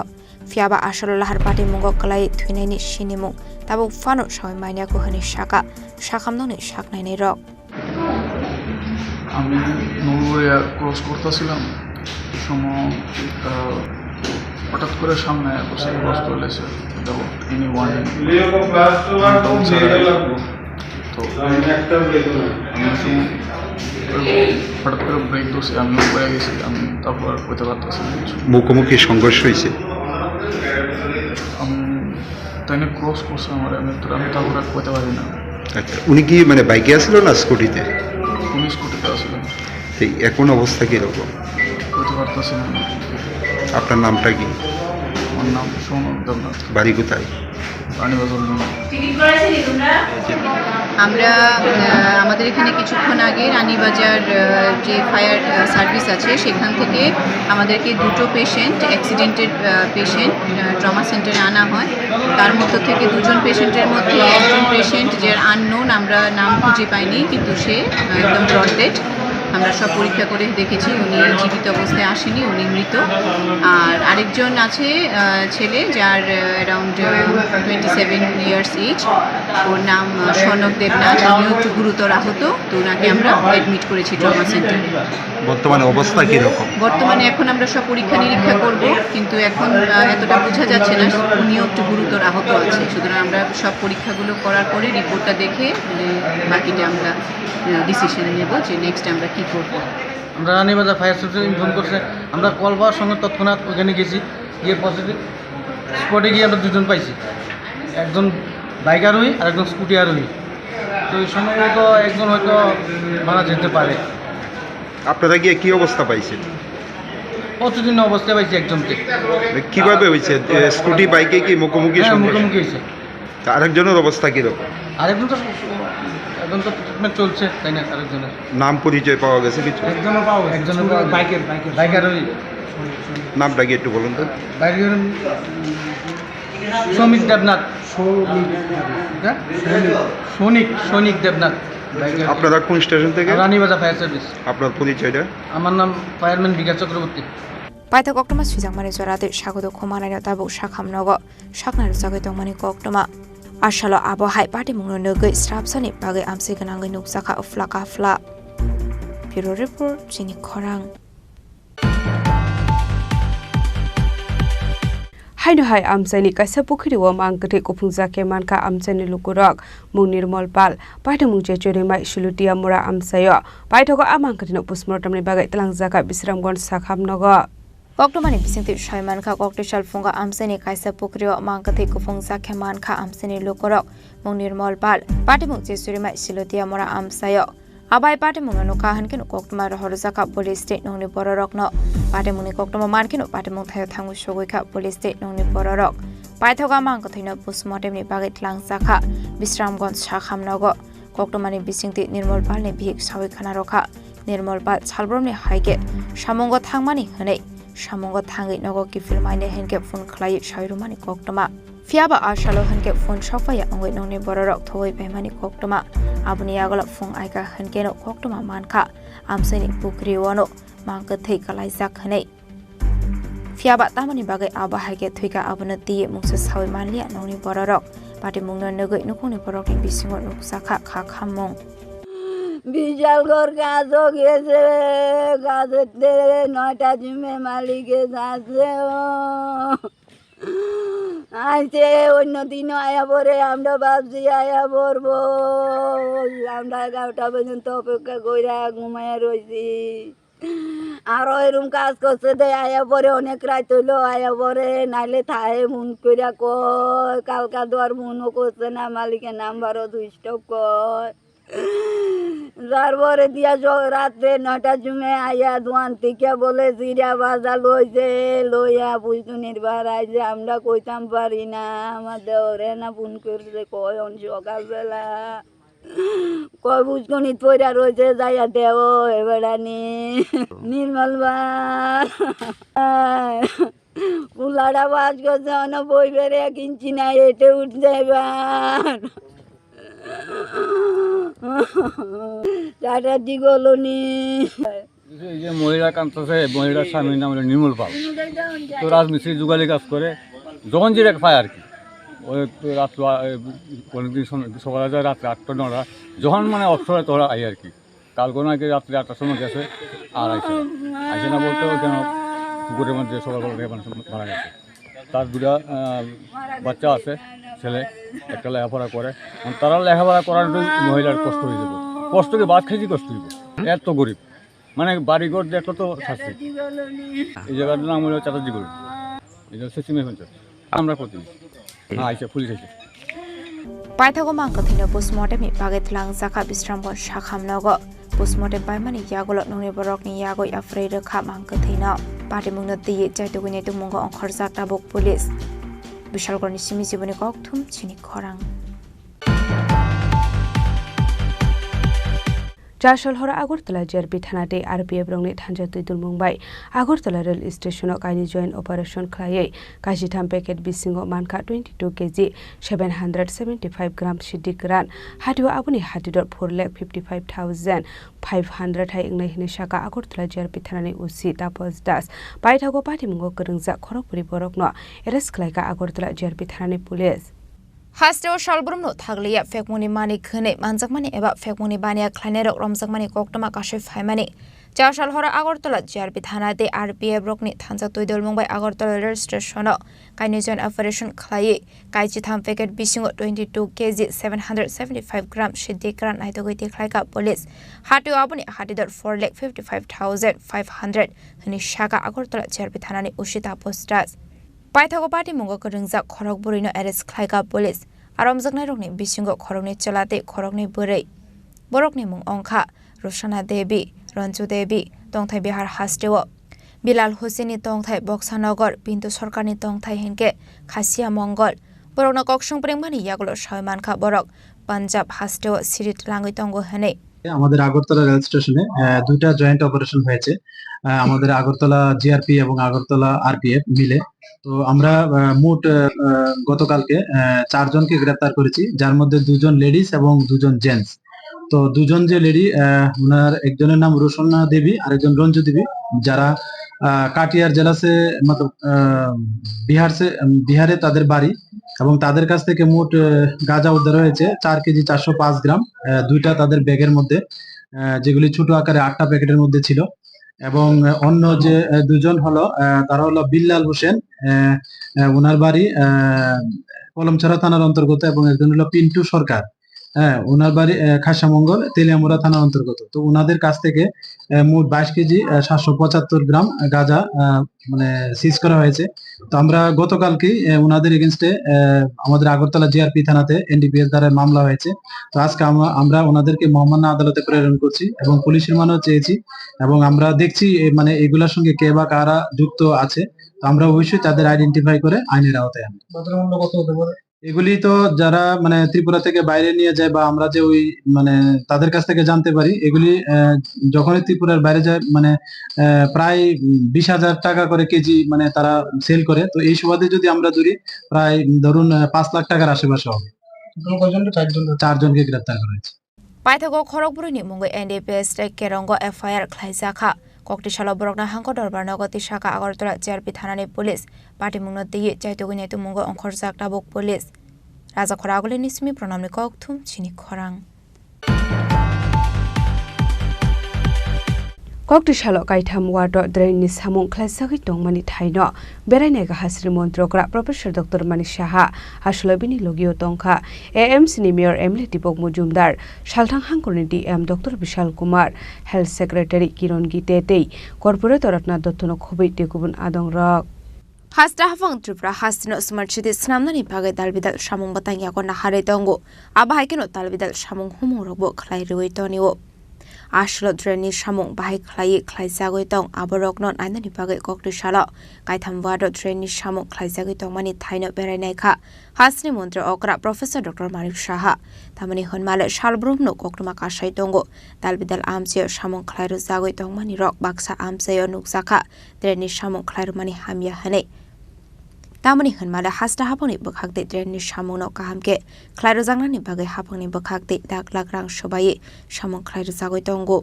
fiaba asolo lahar pati mungo kalai thuinai ni sinimu tabo fano soy maina ko hani shaka shakhamno ni shaknai ni rok আমি নলবরিয়া cross করতেছিলাম সময় হঠাৎ করে সামনে বসে cross করলেছে any warning তো হঠাৎ করে ব্রেক ধরছে আমি পড়ে গেছি আমি তারপর করতে পারতেছি মুখোমুখি সংঘর্ষ হয়েছে আমি তাই ক্রস করছে আমার আমি তারপর আর করতে পারি না আচ্ছা উনি কি মানে বাইকে আসছিল না স্কুটিতে উনি স্কুটিতে আসলেন এখন অবস্থা কীরকম করতে পারতেছি না আপনার নামটা কি আমার নাম সৌনক দেবনাথ বাড়ি কোথায় আমরা আমাদের এখানে কিছুক্ষণ আগে রানীবাজার যে ফায়ার সার্ভিস আছে সেখান থেকে আমাদেরকে দুটো পেশেন্ট অ্যাক্সিডেন্টের পেশেন্ট ট্রমা সেন্টারে আনা হয় তার মধ্য থেকে দুজন পেশেন্টের মধ্যে একজন পেশেন্ট যার আননোন আমরা নাম খুঁজে পাইনি কিন্তু সে একদম ব্রড ডেড আমরা সব পরীক্ষা করে দেখেছি উনি জীবিত অবস্থায় আসেনি উনি মৃত আর আরেকজন আছে ছেলে যার অ্যারাউন্ড 27 ইয়ার্স এজ ওর নাম সনক দেবনাথ উনি একটু গুরুতর আহত তো ওনাকে আমরা অ্যাডমিট করেছি ট্রমা সেন্টারে বর্তমানে অবস্থা কীরকম বর্তমানে এখন আমরা সব পরীক্ষা নিরীক্ষা করব কিন্তু এখন এতটা বোঝা যাচ্ছে না উনিও একটু গুরুতর আহত আছে সুতরাং আমরা সব পরীক্ষাগুলো করার পরে রিপোর্টটা দেখে বাকিটা আমরা ডিসিশন নেব যে নেক্সট আমরা কী করবো আমরা রানীবাজার ফায়ার সার্ভিসে ইনফর্ম করছে আমরা কল পাওয়ার সঙ্গে তৎক্ষণাৎ ওখানে গেছি গিয়ে পজিটিভ স্পটে গিয়ে আমরা দুজন পাইছি একজন বাইক আরোহী আর একজন স্কুটি আরোহী তো এই সময় হয়তো একজন হয়তো মারা যেতে পারে আপনারা গিয়ে কী অবস্থা পাইছেন প্রতিদিন অবস্থায় পাইছি একজনকে কীভাবে হয়েছে স্কুটি বাইকে কি মুখোমুখি মুখোমুখি হয়েছে আরেকজনের অবস্থা কীরকম আরেকজন তো এখন তো ট্রিটমেন্ট চলছে তাই না আরেকজনের নাম পরিচয় পাওয়া গেছে কিছু একজনের পাওয়া একজনের বাইকের ওই নামটা কি একটু বলুন তো বাইকের সৌমিক দেবনাথ সৌনিক দেবনাথ আপনারা কোন স্টেশন থেকে রানীবাজার ফায়ার সার্ভিস আপনার পরিচয়টা আমার নাম ফায়ারম্যান বিকাশ Chakraborty Paita koktoma sujangmani jorate sagodo khomanai tabu shakhamnogo shaknar jagai tongmani koktoma Ashalo abo hai pati mungno nogoi strapsani bagai amsi ganangai nuksaka flaka fla Bureau report jini khorang haino hai amsaini kaisa pukhri wa mang kate kopungja ke manka amsaini lukurok mung nirmol pal paithak mung chechore mai sulutia mura amsayo paithak amang kate no postmortem ni bagai telangjaka bisramgond sakhamnogo Koktomani bisingti shaimanka koktisal funga amseni kaisa pukrio mangkati kufungsa kemanka amseni lukorok mung nirmol pal patimung jesuri mai silotia mora amsayo abai patimung no kahan kin koktoma rohorjaka police state nongni bororok no patimung ni koktoma markin patimung thayo thangu sogoika police state nongni bororok paithoga mangkati no postmortem ni bagai tlangsaka bisramgond sakhamnogo koktomani bisingti nirmol pal ni bihik sawi khana rokha nirmol pal salbromni haike samongo thangmani hane Samongo thangi nogo ki filmaine henke phone khlai shairumani koktoma fiaba ashalo henke phone shofaya angoi nongni bororok thoi paimani koktoma abuni agala phone aika henke no koktoma mankha amseni pukri wono mangka thei kalai jakhane fiaba tamani bagai aba haike thuika abuna ti mungsa sawi manlia nongni bororok pati mungno nogoi nukuni borok ni bisingo nuksakha kha khamong বিশাল ঘর কাজ গেছে কাজেতে 9টা জুমে মালিকে যাচ্ছে আইছে অন্য দিন আয়া পরে আমরা ভাবছি আয়া পড়বো আমরা 11টা পর্যন্ত অপেক্ষা কইরা ঘুমাইয়া রইছি আরো এরকম কাজ করছে দে আয়া পরে অনেক রাত হইলো আয়া পরে নাইলে থায়ে মন কইরা কয় কালকা দোয়ার মনও করছে না মালিকের নাম্বারও সুইচ অফ কয় তারপরে দিয়া রাত্রে 9টা জুমে আইয়া দোয়ান থেকে বলে জিরা বাজা লইছে লইয়া পুজতুনির বাড়াই যে আমরা কইতাম পারি না আমার দেওরে না ফোন করছে কয় সকালবেলা কয় পুজতুনির পয়রা রয়েছে যাইয়া দেও এবারানি নির্মল পুলাটা বাজ করছে অন বই বেড়ে কিনছি না এটে উঠছে এবার টাটা দিগলনি এই যে মহিলা কাঁদতেছে মহিলার স্বামীর নাম হলো নির্মল পাল তো রাজমিস্ত্রি যুগালি কাজ করে যখন যে পায় আর কি ওই রাত্র কোনোদিন সকালে যায় রাত্রে 8টা 9টা যখন মানে অবসরে তোরা আই আর কি কালকে নাকি রাত্রে 8টার সময় গেছে আর আইসে না বলতে কেন পুকুরের মধ্যে সকালবেলা মারা গেছে তার 2টা বাচ্চা আছে ছেলে একটা লেখাপড়া করে তারা লেখাপড়া করার মহিলার কষ্ট হয়ে যাবে কষ্টকে বাদ খাইছি কষ্ট হইব এত গরিব মানে বাড়িঘর দেখলো তো শাস্তি এই জায়গাটার নাম হলো চাটার্জি গরিব এটা হচ্ছে সিমে পঞ্চায়েত আমরা প্রতিনিধি আইসে পুলিশ আইসে পাইথাগো মাংকথিনো পোস্টমর্টেম বাগে tlangzaka bisramgon sakhamnogo postmortem paimani yagolo nongni borokni yagoi afrei rekha mangkathino patimungno tiye chaituguni tumungo ongkhorjak tabok police বিশালগড়নি সিমি জীবনী ককথুম চিনি খরাং চারশলহরা আগরতলা জিআরপি থানাতে আরপিএফ রংনি থানজা তুইদুল মুম্বাই আগরতলা রেল স্টেশনও কাইনি জয়েন্ট অপারেশন খাইয়ে কাজিথাম প্যাকেট বিসিংও মানকা 22 কেজি 775 গ্রাম সিদ্ধি গ্রান হাটিও আবুনি হাটিদর 4,55,500 হাই ইংনাই হিনে শাখা আগরতলা জিআরপি থানানি উসি তাপস দাস পাইথাগো পাটিমুঙ্গো করংজা খরকপুরি বরকন এরেস্ট খাইকা আগরতলা জিআরপি থানানি police Hasteo shalbrumno thagliya fekmuni mani khne manjakmani eba fekmuni bania khlanerok romjakmani koktoma kashe phaimani চারশালহরা আগরতলা জিআরপি থানাতে আরপিএফ রকনি থানজা তুইদল মুম্বাই আগরতলা রেল স্টেশন কাইনিজন অপারেশন খাইয়ে কাইচিথাম প্যাকেট বিসিং 22 কেজি 775 গ্রাম সিদ্ধি গ্রান নাইতগৈতি খাইকা পুলিশ হাটিও আপনি হাটিদর 4,55,500 হনি শাখা আগরতলা জিআরপি থানানি উশিতা পোস্টাস পাইথাগো পাটি মুঙ্গো করংজা খরক বুরিনো এরেস্ট খাইকা পুলিশ আরমজাকনাই রকনি বিসিংগো খরকনি চলাতে খরকনি বুरै বরকনি মুং অংখা রোশনা দেবী রঞ্জু দেবী তংথাই বিহার হাস্টেও বিলাল হোসেনি তংথাই বক্সানগর বিন্দু সরকারনি তংথাই হেনকে খাসিয়া মঙ্গল বরকনা ককসং প্রেমমানি ইয়াগুলো ছয়মানখা বরক পাঞ্জাব হাস্টেও সিরিট লাঙ্গই তঙ্গ হেনে আমাদের আগরতলা রেল স্টেশনে 2টা জয়েন্ট অপারেশন হয়েছে আমাদের আগরতলা জিআরপি এবং আগরতলা আরপিএফ মিলে তো আমরা মোট গতকালকে 4 জনকে গ্রেফতার করেছি যার মধ্যে 2 জন লেডিস এবং 2 জন জেন্টস তো 2 জন যে লেডি ওনার একজনের নাম রোশনা দেবী আর একজন রঞ্জু দেবী যারা কাটিয়ার জেলা সে मतलब বিহারে তাদের বাড়ি এবং তাদের কাছ থেকে মোট গাঁজা উদ্ধার হয়েছে 4 কেজি 405 গ্রাম দুইটা তাদের ব্যাগের মধ্যে যেগুলি ছোট আকারে 8টা প্যাকেটের মধ্যে ছিল এবং অন্য যে দুজন হলো তারা হলো বিল্লাল হোসেন, ওনার বাড়ি কলমছড়া থানার অন্তর্গত, এবং একজন হলো পিন্টু সরকার, হ্যাঁ, ওনার বাড়ি খাসামঙ্গল তেলিয়ামুড়া থানার অন্তর্গত। তো ওনাদের কাছ থেকে মোট 22 কেজি 775 গ্রাম গাঁজা মানে সিজ করা হয়েছে। তো আমরা গতকালকে ওনাদের এগেনস্টে আমাদের আগরতলা জিআরপি থানাতে এনডিপিএস দ্বারা মামলা হয়েছে। তো আজকে আমরা ওনাদেরকে মহামান্য আদালতে প্রেরণ করছি এবং পুলিশের মানও চেয়েছি, এবং আমরা দেখছি মানে এগুলোর সঙ্গে কে বা কারা যুক্ত আছে। তো আমরা অবশ্যই তাদের আইডেন্টিফাই করে আইনের আওতায় আনবো। এগুলি তো যারা মানে ত্রিপুরা থেকে বাইরে নিয়ে যায় বা আমরা যে ওই মানে তাদের কাছ থেকে জানতে পারি, এগুলি যখনই ত্রিপুরার বাইরে যায় মানে প্রায় 20,000 টাকা করে কেজি মানে তারা সেল করে। তো এই সুবাদে যদি আমরা ধরি প্রায় ধরুন 5 লাখ টাকার আশেপাশে হবে। 4জনকে গ্রেপ্তার করা হয়েছে। পাইথাগো খড়গপুরनि मुंगै एनडीपीएस केरंगो एफआईआर खालायजाखा कक्टिशाला बरकना हांको दरबार नगति शाखा आगरतला जिआरपि थानानि पुलिस पार्टी मुंनो दिये चाइतोगै नेतु मुंगै अंखरजाक दाबक पुलिस राजा खरागुले निसमी प्रणामनि कक्थुम चिनि खरां कक्टिशाला काइथाम वार्ड ड्रेननि सामुं ख्लायजागै दंमानि थाइनो बेरायनाय गाहास्रि मन्त्रग्रा प्रोफेसर डक्टर मानिक साहा आसलबिनि लगियो तंखा एएमसीनि मेयर एमएलए दीपक Majumdar सालथां हांखरनि DM doctor Vishal Kumar health secretary किरण गीतेतै कर्पोरेटर रत्ना दत्तनो खबै तेगुबुन आदं रक हास्ता हाफां त्रिपुरा हास्तिनो स्मार्ट सिटी स्नामनानि बागै दालबिदाल सामुं बातांगियाको नाहारै दंगो आबाहायकेनो दालबिदाल सामुं हुमुं रबो खलाय रुइ तनियो आसल ड्रेननि सामुं बाहाय खलायै खलायजागै दं आबरकनो नायनानि बागै कक्टिशाला काइथाम वार्ड ड्रेननि सामुं खलायजागै दं मानि थाइनो बेरायनायखा हास्नि मन्त्री अग्रा प्रोफेसर डक्टर मानिक साहा तामानि होनमाले सालब्रुमनो कक्टमा कासाय दंगो दालबिदाल आमसेयो सामुं खलायरु जागै दं मानि रक बाक्सा आमसेयो नुकजाखा ड्रेननि सामुं खलायरु मानि हामिया हनै तामानि होनमाले हास्ता हाफांनि बोखागदै ड्रेननि सामुंनो काहामके खलायरु जांनानि बागै हाफांनि बोखागदै 10 लाख रां सबायै सामुं खलायरु जागै दंगो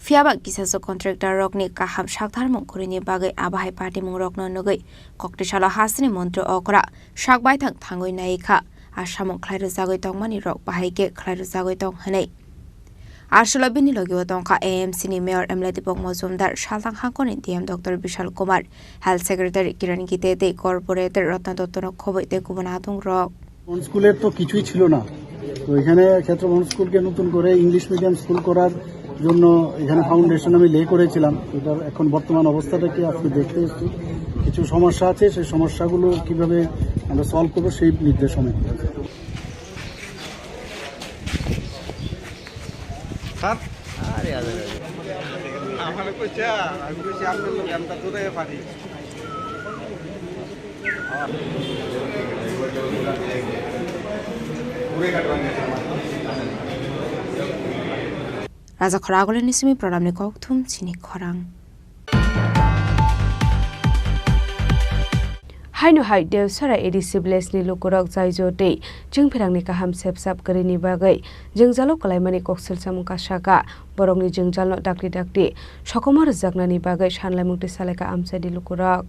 फियाबा किसासो कन्ट्रेक्टर रकनि काहाम साकथार मंखुरिनि बागै आबाहाय पार्टी मुं रकनो नुगै कक्टिशाला हास्नि मन्त्री अकरा साकबायथां थांगै नायखा आसामुं खलायरु जागै दं मानि रक बाहायके खलायरु जागै दं हनै आरसलबिनि लगियो दंखा एएमसीनि मेयर एमएलए दीपक Majumdar सालथां हांखरनि DM doctor Vishal Kumar health secretary किरण गीतेतै कर्पोरेटर रत्ना दत्तनो खबै तेगुबुन आदं रक স্কুলের তো কিছুই ছিল না। তো এখানে ক্ষেত্রবন স্কুলকে নতুন করে ইংলিশ মিডিয়াম স্কুল করার জন্য এখানে ফাউন্ডেশন আমি লে করেছিলাম। এটার এখন বর্তমান অবস্থাটা কি আজকে দেখতে এসেছি, কিছু সমস্যা আছে, সেই সমস্যাগুলো কিভাবে আমরা সলভ করবো সেই নির্দেশনা। राजा खरागुले निसमी प्रणामनि कक्थुम चिनि खरां हाइनो हाइ देवसरा एडिसि भिलेजनि लुकुरक जायजोतै जोंफेरांनि काहाम सेबसाब करिनि बागै जोंजालो कलायमानि कक्सेल सामुंका साका बरंनि जोंजालनो दाक्ति दाक्ति सकमा रोजागनानि बागै सानलायमुंति सालायका आमसादि लुकुरक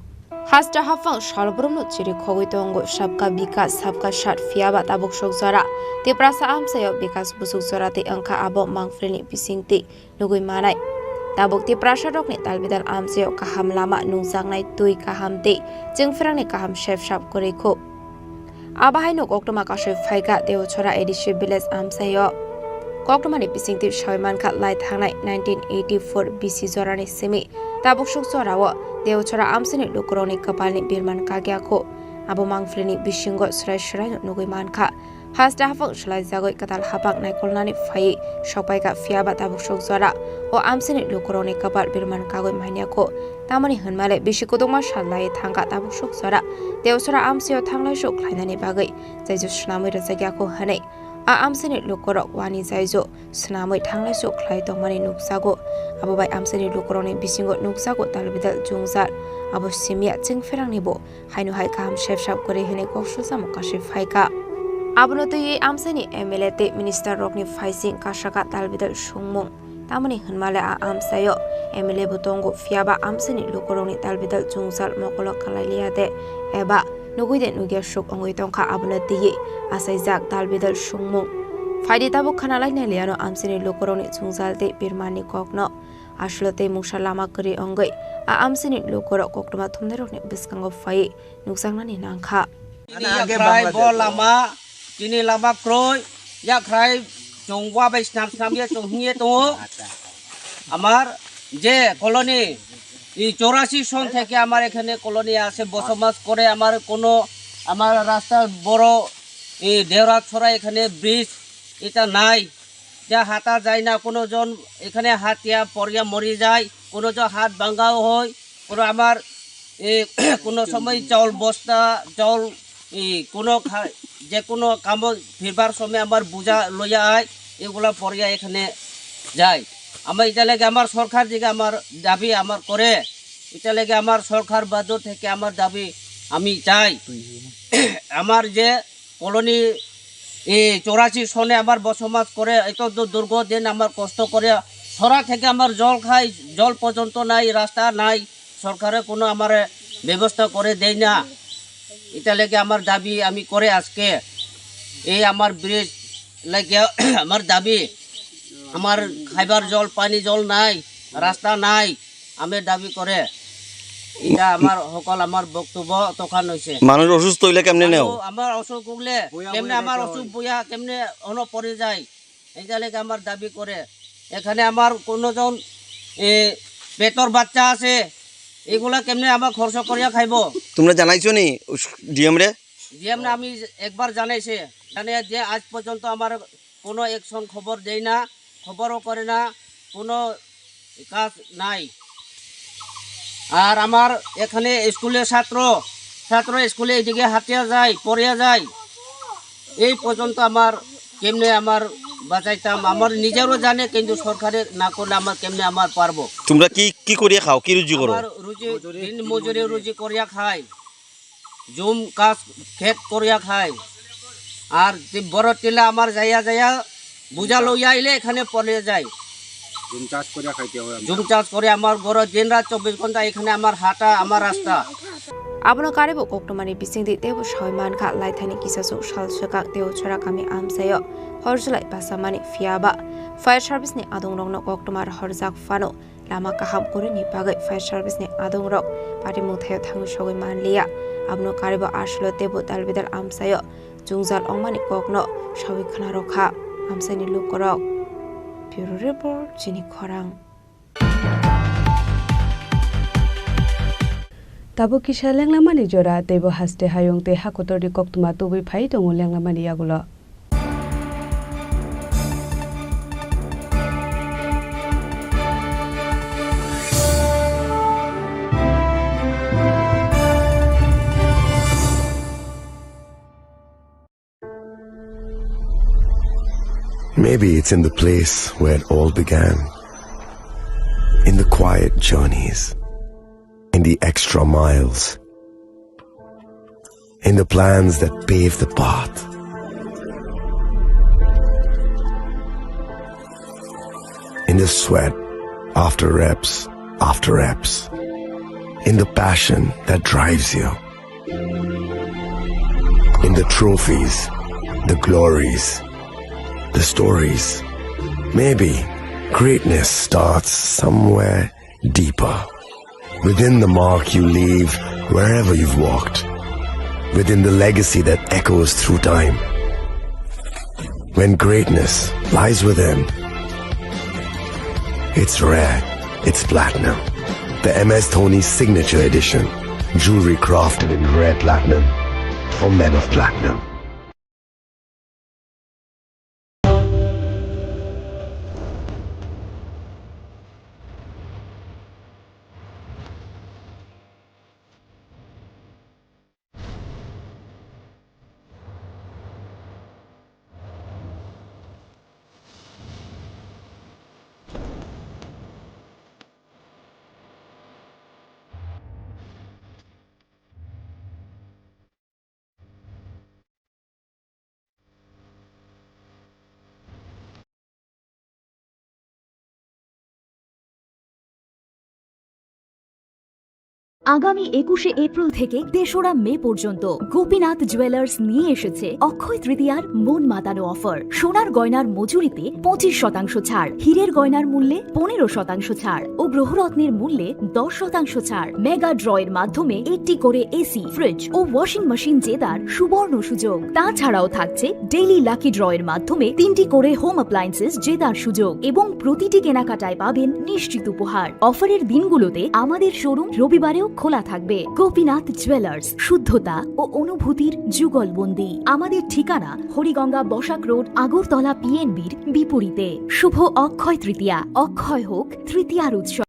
हास्ता हाफां सालब्रुमनो चिरि खगै दंगो सबका विकास सबका साथ फियाबा ताबुक सकजरा तेप्रासा आमसायाव विकास बुसुक जराते अंका आबो मांगफ्रेनि बिसिंति नुगै मानाय ताबुक तेप्रासा रकनि तालबिदाल आमसायाव काहाम लामा नुजांनाय तुइ काहामते जोंफेरांनि काहाम सेबसाब करिखौ आबाहायनो कक्टमा कासै फायगा देवछरा एडिसि भिलेज आमसायाव कक्टमानि बिसिंति सयमानखा लाइ थांनाय 1984 बिसि जरानि सेमि ताबुक सुक जराव देवछरा आमसानि लुकुरनि कपालनि बिरमान काग्याखौ आबो मांगफ्रेनि बिसिंग स्राय स्राय नुगै मानखा हास्ता हाफां सलाय जागै कताल हापां नायकलनानि फायै सपायगा फियाबा ताबुक सुक जरा ओ आमसानि लुकुरनि कपाल बिरमान कागै मायनियाखौ तामानि होनमाले बिसिखौ दंमा सालाय थांगा ताबुक सुक जरा देवछरा आमसायाव थांलाय सुक खायनानि बागै जायजो सुनामै रजाग्याखौ हनै आ आमसानि लुकुरक वानि जायजो सुनामै थांलाय सुक खाय दंमानि नुकजागो आबोबाय आमसानि लुकुरनि बिसिंग नुकजागो तालबिदाल जुंजार आबो सिमिया जोंफेरांनिबो हाइनो हाइ काहाम सेबसाब करि हनै कक्सु सामुकासै फायका आबनो तयै आमसानि एमएलए ते मिनिस्टार रकनि फाइसिं कासाका तालबिदाल सुंमुं तामानि होनमाले आ आमसायो एमएलए बुतंगो फियाबा आमसानि लुकुरनि तालबिदाल जुंजार मकलक खालायलियादे एबा नुगैदे नुगिया सुक अंगै तंखा आबनो तयै आसायजाक तालबिदाल सुंमुं फायदे Tabuk खानालाय नायलियानो आमसानि लुकुरनि जुंजालते बिरमानि ककनो ashlote mungsa lama kari onggoi a amsini lukorok koktoma thumnerokni biskango fai nuksangnani nangkha yakrai bol lama kini lama kroi yakrai chongwa bai snam ye chonghiye to আমার যে colony এই 84 সন থেকে আমার এখানে colony আছে বসবাস করে আমার কোনো আমার রাস্তার বড় এই দেওরা ছড়া এখানে ব্রিজ এটা নাই যা হাতা যায় না কোনো জন এখানে হাতিয়া পড়িয়া মরি যায় কোনো জন হাত ভাঙাও হয় কোনো আমার কোনো সময় চাউল বস্তা চাউল কোনো যে কোনো কাম ফিরবার সময় আমার বোঝা লইয়া আয় এগুলা পড়িয়া এখানে যায় আমার এটা লেগে আমার সরকার দিকে আমার দাবি আমার করে এটা লেগে আমার সরকার বাধ্য থেকে আমার দাবি আমি চাই আমার যে কলোনি এই 84 সনে আমার বসবাস করে এত দীর্ঘদিন আমার কষ্ট করে সরা থেকে আমার জল খাই জল পর্যন্ত নাই রাস্তা নাই সরকারে কোনো আমার ব্যবস্থা করে দেয় না এটা লেগে আমার দাবি আমি করে আজকে এই আমার ব্রিজ লেগে আমার দাবি আমার খাইবার জল পানি জল নাই রাস্তা নাই আমি দাবি করে এটা আমার সকল আমার বক্তব্য তখন হয়েছে মানুষ অসুস্থ হইলে কেমনে নেও আমার অসুখ হলে কেমনে আমার অসুখ বইয়া কেমনে অন পড়ে যায় এটা লেগে আমার দাবি করে এখানে আমার কোনোজন পেটর বাচ্চা আছে এগুলা কেমনে আমার খরচ করিয়া খাইব তোমরা জানাইছো নি ডিএম রে ডিএম না আমি একবার জানাইছে জানে যে আজ পর্যন্ত আমার কোনো একশন খবর দেয় না খবরও করে না কোনো কাজ নাই আর আমার এখানে স্কুলের ছাত্র স্কুলে এইদিকে হাতিয়া যায় পড়িয়া যায় এই পর্যন্ত আমার কেমনে আমার বাঁচাইতাম আমার নিজেরও জানে কিন্তু সরকারে না করলে আমার কেমনে আমার পারবো তোমরা কি কি করিয়া খাও কি রুজি করো আমার রুজি দিন মজুরি রুজি করিয়া খাই জুম কাজ ক্ষেত করিয়া খাই আর বড় টিলা আমার যাইয়া বুঝা লইয়া আইলে এখানে পড়ে যায় জুম চাষ করে আমার ঘর দিন রাত 24 ঘন্টা এখানে আমার হাঁটা আমার রাস্তা abno karebo koktomani bisingdi tebo shoiman kha laithani kisasu shalsaka teo chora kami amsayo horjlai pasamani fiaba fire service ni adongrokno koktomar horjak fano lama kaham kore ni bagai fire service ni adongrok pari muthayo thangu sogoi manliya abno karebo ashlo tebo dalbidar amsayo jungjal ongmani kokno sawi khana rokha amsani lukorok bureau report jini khorang tabo kisha lenglamani jora tebo haste hayong te hakotori koktuma tobui phai tongo lenglamani yagulo Maybe it's in the place where it all began, in the quiet journeys, in the extra miles, in the plans that pave the path. In the sweat after reps, in the passion that drives you, in the trophies, the glories, the stories. Maybe greatness starts somewhere deeper. Within the mark you leave wherever you've walked. Within the legacy that echoes through time. When greatness lies within, it's rare, it's platinum. The MS Dhoni Signature Edition. Jewelry crafted in rare platinum for men of platinum. আগামী 21শে April থেকে 3রা মে পর্যন্ত Gopinath jewellers নিয়ে এসেছে অক্ষয় তৃতীয়ার মন মাতানো offer. সোনার গয়নার মজুরিতে 25% ছাড়, হীরের গয়নার মূল্যে 15% ছাড় ও গ্রহরত্নের মূল্যে 10% ছাড়। মেগা ড্রয়ের মাধ্যমে 8টি করে এসি, ফ্রিজ ও ওয়াশিং মেশিন জেতার সুবর্ণ সুযোগ। তাছাড়াও থাকছে ডেইলি লাকি ড্রয়ের মাধ্যমে 3টি করে হোম অ্যাপ্লায়েন্সেস জেতার সুযোগ এবং প্রতিটি কেনাকাটায় পাবেন নিশ্চিত উপহার। অফারের দিনগুলোতে আমাদের শোরুম রবিবারেও খোলা থাকবে। গোপীনাথ জুয়েলার্স, শুদ্ধতা ও অনুভূতির যুগলবন্দি। আমাদের ঠিকানা হরিগঙ্গা বসাক রোড, আগরতলা পিএনবির বিপরীতে। শুভ অক্ষয় তৃতীয়া, অক্ষয় হোক তৃতীয়ার উৎসব।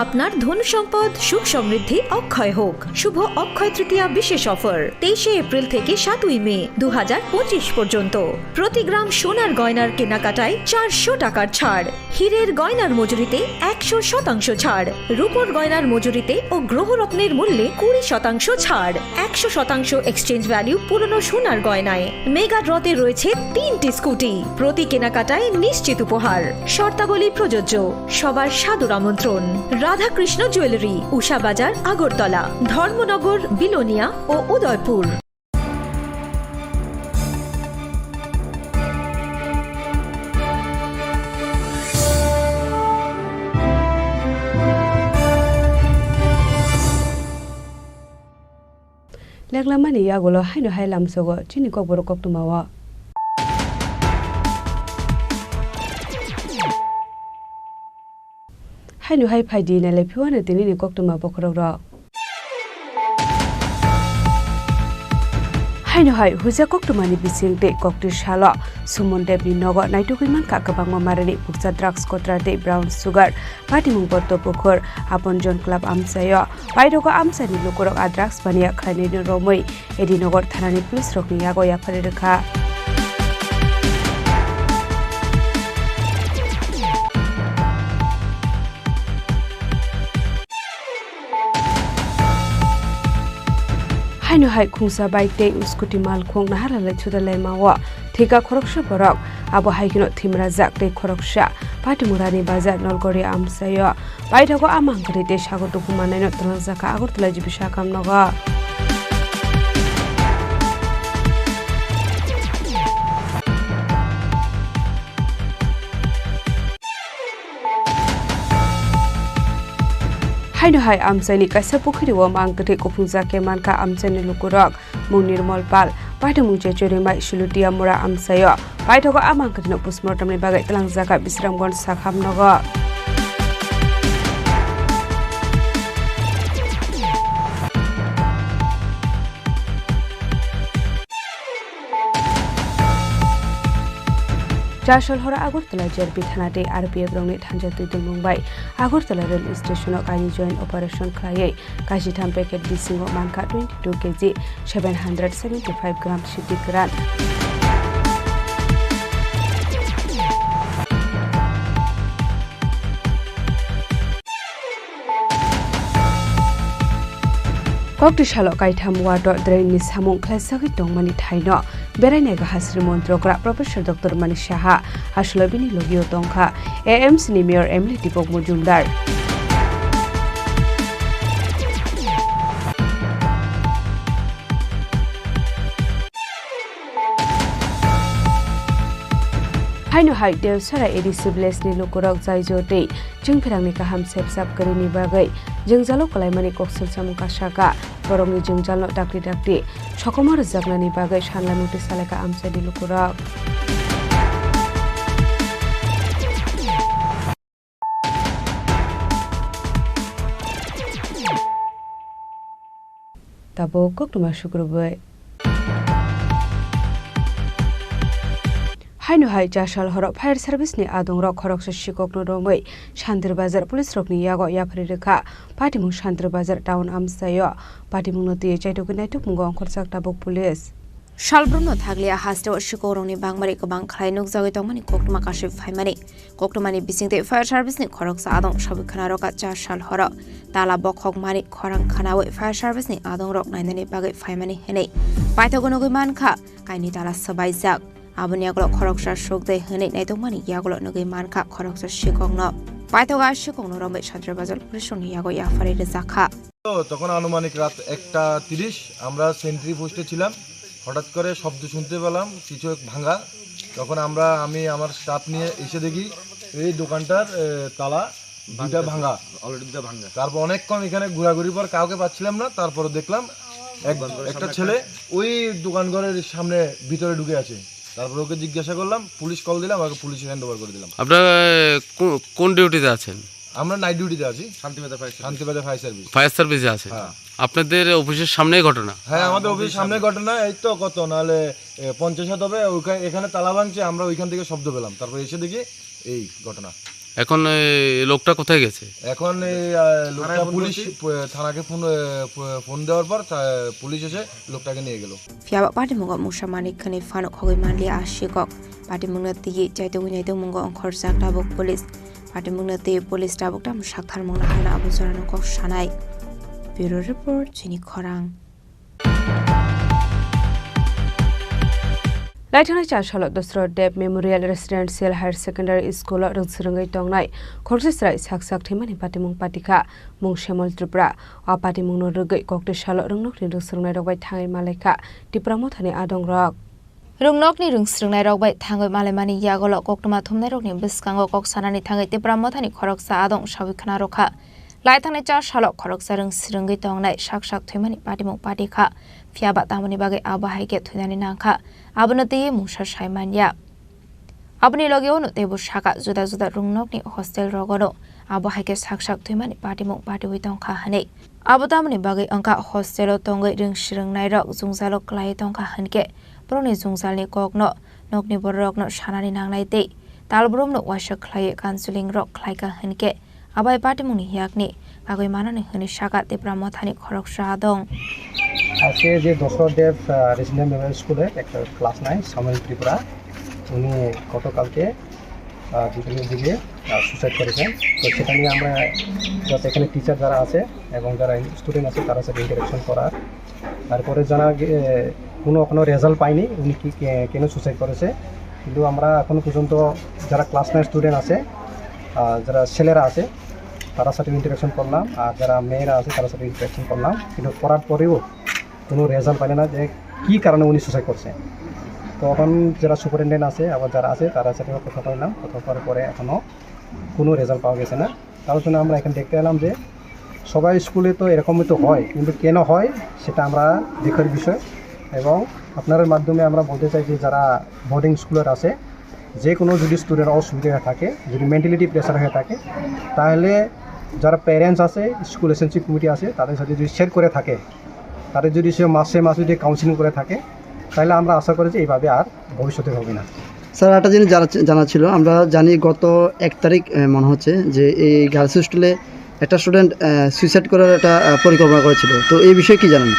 আপনার ধন সম্পদ সুখ সমৃদ্ধি অক্ষয় হোক। শুভ অক্ষয় তৃতীয়া বিশেষ অফার 23শে এপ্রিল থেকে 7ই মে 2025 পর্যন্ত। প্রতি গ্রাম সোনার গয়নার কেনাকাটায় 400 টাকার ছাড়, হীরের গয়নার মজুরিতে 100% ছাড়, রূপোর গয়নার মজুরিতে ও গ্রহরত্নের মূল্যে 20% ছাড়, 100% এক্সচেঞ্জ ভ্যালু পুরনো সোনার গয়নায়। মেগা ড্রতে রয়েছে 3টি স্কুটি, প্রতি কেনাকাটায় নিশ্চিত উপহার। শর্তাবলী প্রযোজ্য। সবার সাদর আমন্ত্রণ। রাধাকৃষ্ণ জুয়েলারি, উষা বাজার, আগরতলা, ধর্মনগর, বিলোনিয়া ও উদয়পুর। লেগলামানি ইয়াগুলো হাইনো হাই লামসগো চিনি কক বড় কক তুমাওয়া হাইনো হাই ফাইদি নালে ফিওয়ানে তিনি কক তুমা বখরগ হাইনো হাই হুজা কক তুমানি বিসিংতে koktir shala sumondebni nogo naitukiman kakabangma marani puksa drugs kotrate brown sugar patimung potto pokhor aponjon club amsayo paidoko amsani lukorok a drugs bania khaini romoi edinogor thanani police rokni yago yafare rekha হাইনো হাই খুংসা bike তে scooty মাল খং নাহারালে ছুদালাই মাওয়া ঠিকা খরকসা বরক আবো হাইকিনো থিমরা জাক তে খরকসা পাটিমুরানি বাজার নলগড়ি আমসায় বাইঠাকো আমাংকরি তে সাগর দুকুমানাই নতলা জাকা আগরতলা জিবিসা কামনগা হাইনো হাই আমসাইনি কাইসা পুখরি ও মাংকতে কুফুংজা কেমান কা আমসাইনি লুকুরক মুনির মলপাল পাইঠামুংচে চরিমাই শিলুটিয়া মুরা আমসায় পাইঠাকো আমাংকতিনো পোস্টমর্টমনি বাগাই তেলাংজাকা বিশ্রামগঞ্জ সাখামনগ চারশল হরা আগরতলা জেরপি থানাতে আরপিএফ রংনি থানজা তুইতুল মুম্বাই আগরতলা রেল স্টেশনক আইনি জয়েন্ট অপারেশন খাইয়ে কাশিথাম প্যাকেট বিসিং মানকা 22 কেজি 775 গ্রাম সিটি গ্রান kokti shalo kaitham wato drainni samung khlaisagi tongmani thaino berai hasri montrokra professor dr Manish Saha aslobini logio tongkha AMC ni mayor Emily Dipok Mujumdar haino hai dev sara edi sibles ni lokorok jaijote jingpherangni kaham sepsap karini bagai jingjalo kalaimani koksul samung kasaka borongni jingjalo dakti dakti sokomar jagnani bagai sanla notice salaka amsadi lokorok tabo koktuma shukrobai হাইনো হাই চাশাল হরক fire service নি আদং rock খরক শিকক নরমই শান্তির বাজার police রকনি ইয়াগো ইয়াফারি রেখা পাটিমুং শান্তির বাজার টাউন আমসায় পাটিমুং নতি চাইটক নাইটক মুগ অংখরসাক টাবক পুলিশ শালব্রহ্ম থাকলিয়া হাস্তে শিকৌরংনি বাংমারি গোবাং খাইনুক জাগৈ তংমানি কোকটুমা কাশিফ ফাইমানি কোকটুমানি বিসিংতে ফায়ার সার্ভিসনি খরকসা আদং সবিখানা রকা 4 সাল হর তালা বখক মানি খরাং খানাওই ফায়ার সার্ভিসনি আদং রক নাইনানি বাগৈ ফাইমানি হেনে পাইথগনগৈ মানখা কাইনি তালা সবাই জাগ aboni aglo khoroksa sokdai hene naitongmani yaglo nugai manka khoroksa shikongno paitoga shikongno rombai Chandra Bazar Prishoni yago yafari zakha তো তখন আনুমানিক রাত 1:30 আমরা সেন্ট্রি পোস্টে ছিলাম। হঠাৎ করে শব্দ শুনতে পেলাম কিছু ভাঙা। তখন আমি আমার স্টাফ নিয়ে এসে দেখি এই দোকানটার তালা দুটা ভাঙা, অলরেডি ভাঙা। তারপর অনেকক্ষণ এখানে ঘোরাঘুরি পর কাউকে পাচ্ছিলাম না। তারপরে দেখলাম একটা ছেলে ওই দোকান ঘরের সামনে ভিতরে ঢুকে আছে। তারপর ওকে জিজ্ঞাসা করলাম, পুলিশ কল দিলাম, ওকে পুলিশে হ্যান্ড ওভার করে দিলাম। আপনারা কোন ডিউটিতে আছেন? আমরা নাইট ডিউটিতে আছি, শান্তিবাজার ফায়ার সার্ভিস। ফায়ার সার্ভিসে আছে। আপনাদের অফিসের সামনেই ঘটনা? হ্যাঁ, আমাদের অফিসের সামনে ঘটনা। এই তো কত নাহলে 50 হাত হবে। এখানে তালা ভাঙছে, আমরা ওইখান থেকে শব্দ পেলাম। তারপর এসে দেখি এই ঘটনা। এখন লোকটা কোথায় গেছে? এখন লোকটা পুলিশ থানাকে ফোন দেওয়ার পর পুলিশ এসে লোকটাকে নিয়ে গেল। ফিয়াবা পাটিমুঙ্গ মুসামানি খানি ফানুক হগৈ মানলি আশিকক পাটিমুংনা তিগি চাইতে উইনাইতে মুঙ্গ অংখর জাকটাবক পুলিশ পাটিমুংনা তে পুলিশ টাবকটা সাকথার মুংনা হানা আবুজরানো কক সানাই। ব্যুরো রিপোর্ট চিনি খরাং। लाइथांनाय 4 साल Dasarath Deb memorial residential higher secondary school रंगसरंगै तंगनाय खरसेस्राय साकसाक थैमानि पाटिमुं पाटिखा मुं श्यामल त्रिपुरा आ पाटिमुंनो रगै कक्टे साल रंगनकनि रंगसरंगनाय रगबाय थाङै मालायखा टिप्रा मथानि आदं रक रंगनकनि रंगसरंगनाय रगबाय थाङै मालायमानि यागल कक्टमा थुमनाय रगनि बिस्कांगो कक सानानि थाङै टिप्रा मथानि खरकसा आदं साबिखना रखा लाइथांनाय 4 साल खरकसा रंगसरंगै तंगनाय साकसाक थैमानि पाटिमुं पाटिखा फियाबा तामनि बागै आबाहायके थुनानि नांखा आबनते मुसा साइमानिया आबनि लगेओनो तेबो साका जुदा जुदा रुंगनकनि हस्टेल रगनो आबाहायके साकसाक थैमानि पाटिमुं पाटिवै तंखा हनै आबतामनि बागै अंका हस्टेल तंगै रंगसरंगनाय रक जुंजालो क्लाय तंखा हनके प्रनि जुंजालनि ककनो नकनि बररकनो सानानि नांनाय ते तालब्रमनो वासा क्लाय काउन्सिलिं रक क्लायका हनके आबाय पाटिमुंनि हियाकनि आगै मानानि हनि साका तेप्रा मथानि खरकसा दं। আজকে যে দশরথ দেব রেসিডেন্ট মেমোরিয়াল স্কুলের একটা ক্লাস 9 শ্যামল ত্রিপুরা উনি গতকালকে বিকেলের দিকে সুসাইড করেছেন। তো সেটা নিয়ে আমরা যাতে এখানে টিচার যারা আছে এবং যারা স্টুডেন্ট আছে তারা সাথে ইন্টারাকশন করার তারপরে জানা কোনো রেজাল্ট পাইনি উনি কি কেন সুসাইড করেছে। কিন্তু আমরা এখনো পর্যন্ত যারা ক্লাস 9 স্টুডেন্ট আছে যারা ছেলেরা আছে তার সাথে ইন্টারাকশন করলাম আর যারা মেয়েরা আছে তার সাথে ইন্টারাকশন করলাম, কিন্তু করার পরেও কোনো রেজাল্ট পাইলে না যে কী কারণে উনি সুসাইড করছে। তখন যারা সুপারিনটেন্ডেন্ট আছে আবার যারা আছে তারা সাথে কথা বললাম, কথা বলার পরে এখনও কোনো রেজাল্ট পাওয়া গেছে না। তার জন্য আমরা এখানে দেখতে এলাম যে সবাই স্কুলে তো এরকমই তো হয়, কিন্তু কেন হয় সেটা আমরা দেখার বিষয়। এবং আপনাদের মাধ্যমে আমরা বলতে চাই যে যারা বোর্ডিং স্কুলের আছে যে কোনো যদি স্টুডেন্ট অসুবিধা হয়ে থাকে, যদি মেন্টালিটি প্রেশার হয়ে থাকে, তাহলে যারা প্যারেন্টস আছে স্কুল এসেন্সি কমিটি আছে তাদের সাথে যদি শেয়ার করে থাকে, তাদের যদি সে মাসে যদি কাউন্সিলিং করে থাকে, তাহলে আমরা আশা করি যে এইভাবে আর ভবিষ্যতে হবে না। স্যার একটা জিনিস জানা ছিল, আমরা জানি গত 1 তারিখ মনে হচ্ছে যে এই গার্লস হোস্টেলে একটা স্টুডেন্ট সুইসাইড করার একটা পরিকল্পনা করেছিল। তো এই বিষয়ে কি জানেন?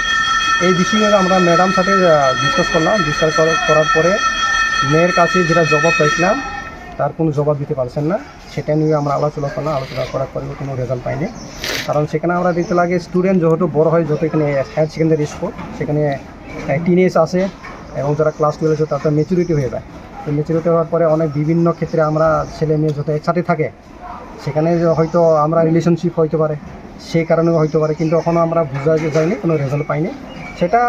এই বিষয়ে আমরা ম্যাডাম সাথে ডিসকাস করলাম। ডিসকাস করার পরে মেয়ের কাছে যেটা জবাব পাইছিলাম তার কোনো জবাব দিতে পারছেন না। সেটা নিয়ে আমরা আলোচনা করলাম, আলোচনা করার পরেও কোনো রেজাল্ট পাইনি। কারণ সেখানে আমরা দেখতে লাগে স্টুডেন্ট যেহেতু বড় হয়, যত এখানে হায়ার সেকেন্ডারি স্কুল সেখানে টিনেজ আছে এবং যারা ক্লাস 12 আছে তাদের ম্যাচুরিটি হয়ে যায়। তো ম্যাচুরিটি হওয়ার পরে অনেক বিভিন্ন ক্ষেত্রে আমরা ছেলে মেয়ে যত একসাথে থাকে সেখানে হয়তো আমরা রিলেশনশিপ হইতে পারে, সেই কারণেও হইতে পারে, কিন্তু এখনও আমরা বোঝা যায়নি, কোনো রেজাল্ট পাইনি। সেটা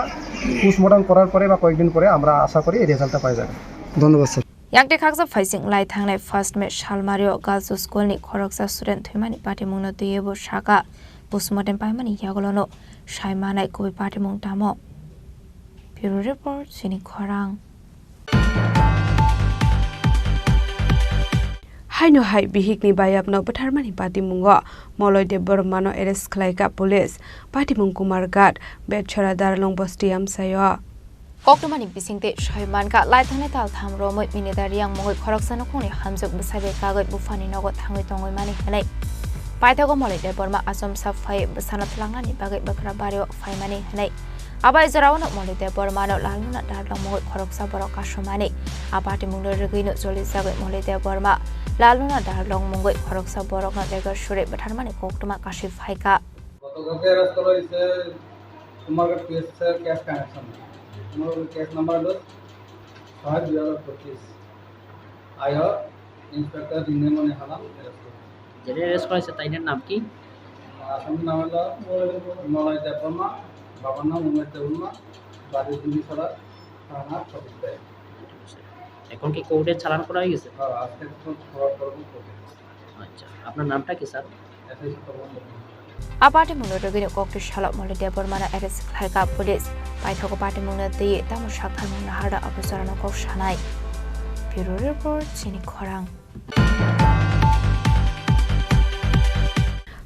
পোস্টমর্টম করার পরে বা কয়েকদিন পরে আমরা আশা করি এই রেজাল্টটা পাই যাবে। ধন্যবাদ স্যার। याक्टे खाकसा फाइसिंग लाई थांगनाय फर्स्ट मे शालमारियो गर्ल्स स्कुलनि खरकसा स्टुडेन्ट थैमानि पाटिमुंनो दैयेबो साका पोस्टमर्टम पाइमानि यागलनो साइमानाय कोइ पाटिमुं तामो। ब्युरो रिपोर्ट सिनि खरां। हाइनो हाइ बिहिकनि बायाबनो पथारमानि पाटिमुंगो मलयदेव बर्मानो एरेस्ट खालायका पुलिस पाटिमुं कुमार गाट बेटछरा दारलं बस्तियाम सायो कक्टमानि बिसिंते साइमानका लाइथांनाय ताल थाम रमै मिनिदारियां मगै खरकसानो खनि हामजोक बसाइबे कागै बुफानि नगद थाङै तङै मानि हनै पाइथागो मलयदेव बर्मा आसम साफाय बसाना थलांनानि बागै बखरा बारियो फाइमानि हनै आबाय जरावनो मलयदेव बर्मानो लालुना दारलं मगै खरकसा बर कासमानि आपाति मुंडर रगैनो जलि जागै मलयदेव बर्मा लालुना दारलं मगै खरकसा बरकनो देगर सुरे बथारमानि कक्टमा कासि फाइका গতকালকে অ্যারেস্ট করা হয়েছে কুমারঘাট পিএসএর ক্যাশ কানেকশন। কেস নাম্বার হলো 6/2025 ইন্সপেক্টর রিনেমনে হালাম যেটা অ্যারেস্ট করেছে তাইনের নাম কি? আসামির নাম হলো মলয় দেববর্মা, বাবার নাম উমেশ দেববর্মা, বাড়ির দুলিছড়া, থানা সতীশবাড়ি। এখন কি কোর্টে চালান করা হয়ে গেছে? হ্যাঁ, আজকে খবর করবো কোর্টে। আচ্ছা, আপনার নামটা কি sir? Aparte menurut koktu shalok mulai dia bermana eres harga polis. Baik aku parti menurut dia tamu syakal menahara abusaran kok shanai. Bureau report sini korang.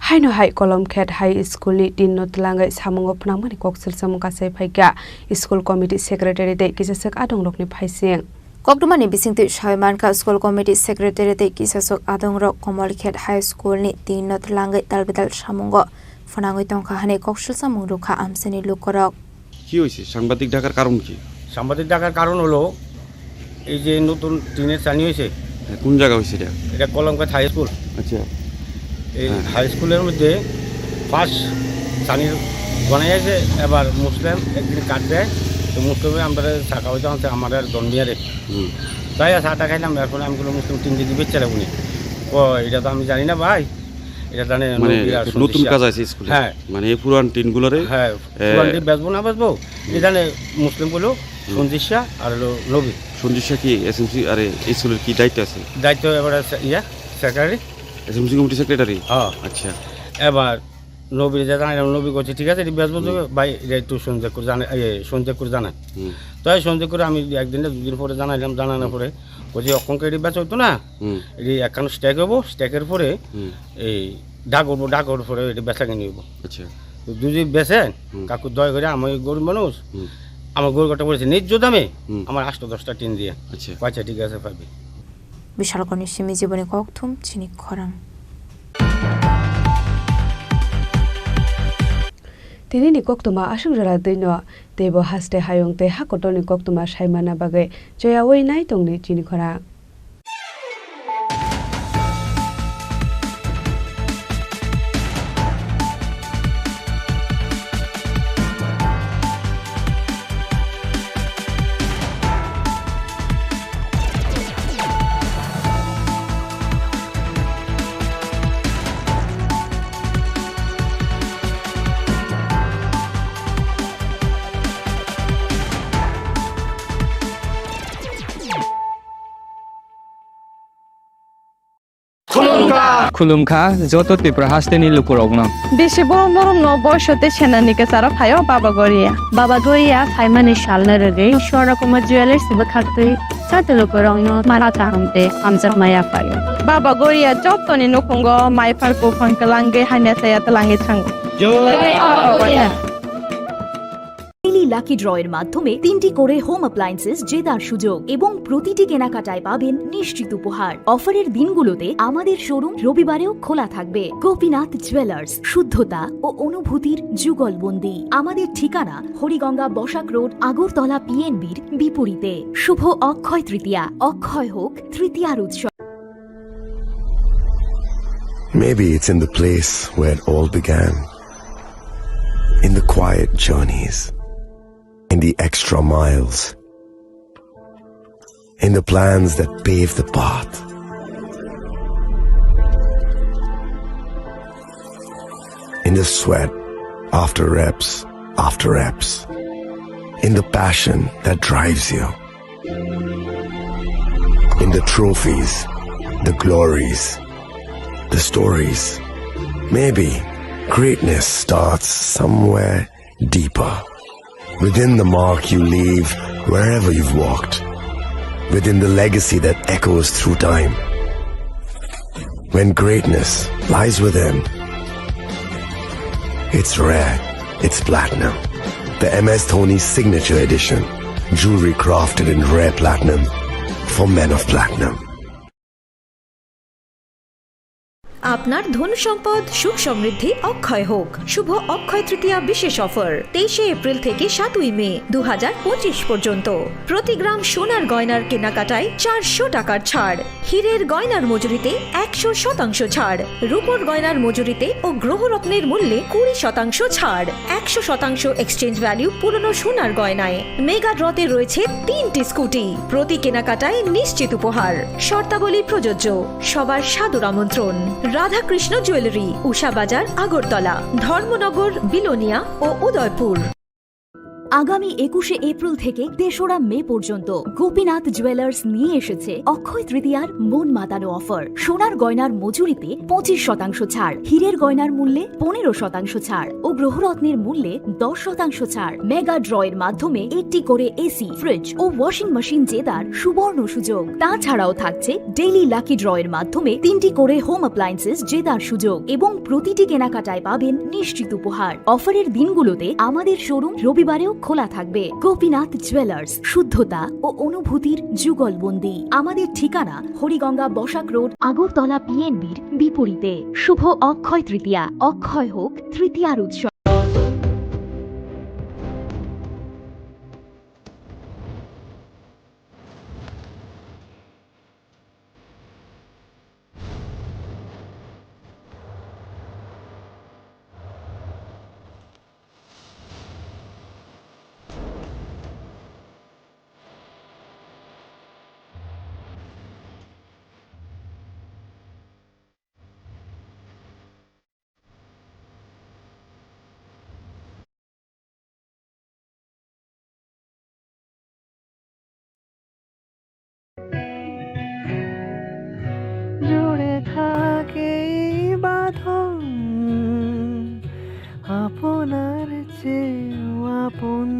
Hai no hai kolom khet hai school ni din not langai samung opnang mani koksil samung kasai phaika school committee secretary de kisasek adong rokni phaising. Koktumani bisingti Shaiman ka school committee secretary te kisasok adongrok Komalkhet high school ni tinot langai dalbedal samungo fonangoi tongka hane kokshil samung rukha amseni lukorok. কি হয়েছে? সাংবাদিক ডাকার কারণ কি? সাংবাদিক ডাকার কারণ হলো এই যে নতুন টিনের চানি হয়েছে। কোন জায়গা হয়েছে এটা? এটা কলমকাত হাই স্কুল। আচ্ছা, এই হাই স্কুলের মধ্যে ফার্স্ট চানি বানাইছে, এবার মুসলিম একদিন কাট দেয়, তো মুসলিমে আমরা শাখা হইতে হচ্ছে আমাদের জন্মিয়ারে। তাই চাটা খাইলাম, এখন আমি কোনো মুসলিম তিন দিদি বেচে উনি ও এটা তো আমি জানি না ভাই, এটা জানে মানে নতুন কাজ আছে স্কুলে। হ্যাঁ, মানে এই পুরান টিনগুলোরে হ্যাঁ পুরান টিন বেচবো না বেচবো, এই জানে মুসলিম গুলো সঞ্জিশা আর হলো নবী। সঞ্জিশা কি এসএমসি আর স্কুলের কি দায়িত্ব আছে? দায়িত্ব এবার সেক্রেটারি, এসএমসি কমিটি সেক্রেটারি। হ্যাঁ, আচ্ছা। এবার নবীর যে জানাই নবী করছে ঠিক আছে বেচবো তো ভাই, এটা একটু সঞ্জয় করে জানাই, সঞ্জয় করে জানাই। তাই সঞ্জয় করে আমি একদিন দুদিন পরে জানাইলাম, জানানোর পরে বলছি অঙ্কে এটি বেচা হইতো না, এটি একখান স্ট্যাক হবো, স্ট্যাকের পরে এই ডাক উঠবো, ডাক ওঠার পরে এটি বেচা কিনে নিব। আচ্ছা, দুদি বেচে কাকু দয় করে আমি গরিব মানুষ, আমার গরু কাটা বলেছে ন্যায্য দামে আমার 8-10টা টিন দিয়ে। আচ্ছা, আচ্ছা ঠিক আছে পাবি। বিশাল কনি সিমি জীবনে ককথুম চিনি খরাং। Tini ni koktuma asung jara dino tebo haste hayong te hakotoni koktuma saimana bagai joya wei nai tongni chini khora. খুলুমখা যত তীব্র হাসতে নিল করগ্ন বেশি বড় বড় বয়সতে সেনানিকে সারা ফায়ও বাবা গরিয়া ফাইমানি শালনা রে সরকম জুয়েলার্স বখাতে সাতলো করং মারা তাহমতে আমজা মায়া ফায়ো বাবা গরিয়া যতনি নকুঙ্গ মাইফার কো ফংকলাঙ্গে হাইনা সায়াত লাঙ্গে থাঙ্গ লাকি ড্রয়ের মাধ্যমে 3টি করে হোম অ্যাপ্লায়েন্সেস জেতার সুযোগ এবং প্রতিটি কেনাকাটায় পাবেন নিশ্চিত উপহার। অফারের দিনগুলোতে আমাদের শোরুম রবিবারেও খোলা থাকবে। গোপীনাথ জুয়েলার্স, শুদ্ধতা ও অনুভূতির যুগলবন্দি। আমাদের ঠিকানা হরিগঙ্গা বসাক রোড, আগরতলা পিএনবির বিপরীতে। শুভ অক্ষয় তৃতীয়া, অক্ষয় হোক তৃতীয়ার উৎসব। Maybe it's in the place where it all began, in the quiet journeys, in the extra miles, in the plans that pave the path. In the sweat after reps, in the passion that drives you, in the trophies, the glories, the stories. Maybe greatness starts somewhere deeper, within the mark you leave wherever you've walked, within the legacy that echoes through time. When greatness lies within, it's rare, it's platinum. The MS Dhoni Signature Edition, jewelry crafted in rare platinum for men of platinum. আপনার ধন সম্পদ সুখ সমৃদ্ধি অক্ষয় হোক। শুভ অক্ষয় তৃতীয়া বিশেষ offer 23 April থেকে 7 মে 2025 পর্যন্ত। প্রতি গ্রাম সোনার গয়নার কেনাকাটায় 400 টাকার ছাড়, হীরের গয়নার মজুরিতে 100% ছাড়, রূপোর গয়নার মজুরিতে ও গ্রহরত্নের মূল্যে 20% ছাড়, 100% এক্সচেঞ্জ ভ্যালু পুরনো সোনার গয়নায়। মেগা ড্রতে রয়েছে 3টি স্কুটি, প্রতি কেনাকাটায় নিশ্চিত উপহার। শর্তাবলী প্রযোজ্য, সবার সাদর আমন্ত্রণ। রাধাকৃষ্ণ জুয়েলারি, উষা বাজার, আগরতলা, ধর্মনগর, বিলোনিয়া ও উদয়পুর। আগামী 21শে এপ্রিল থেকে 3রা মে পর্যন্ত গোপীনাথ জুয়েলার্স নিয়ে এসেছে অক্ষয় তৃতীয়ার মন মাতানো অফার। সোনার গয়নার মজুরিতে 25% ছাড়, হীরের গয়নার মূল্যে 15% ছাড় ও গ্রহরত্নের মূল্যে 10% ছাড়। মেগা ড্রয়ের মাধ্যমে 8টি করে এসি, ফ্রিজ ও ওয়াশিং মেশিন জেতার সুবর্ণ সুযোগ। তাছাড়াও থাকছে ডেইলি লাকি ড্রয়ের মাধ্যমে 3টি করে হোম অ্যাপ্লায়েন্সেস জেতার সুযোগ এবং প্রতিটি কেনাকাটায় পাবেন নিশ্চিত উপহার। অফারের দিনগুলোতে আমাদের শোরুম রবিবারেও খোলা থাকবে। গোপীনাথ জুয়েলার্স, শুদ্ধতা ও অনুভূতির যুগলবন্দি। আমাদের ঠিকানা হরিগঙ্গা বসাক রোড, আগরতলা পিএনবির বিপরীতে। শুভ অক্ষয় তৃতীয়া, অক্ষয় হোক তৃতীয়ার উৎসব। জুড়ে থাকে বাঁধন আপনার চেয়েও আপন,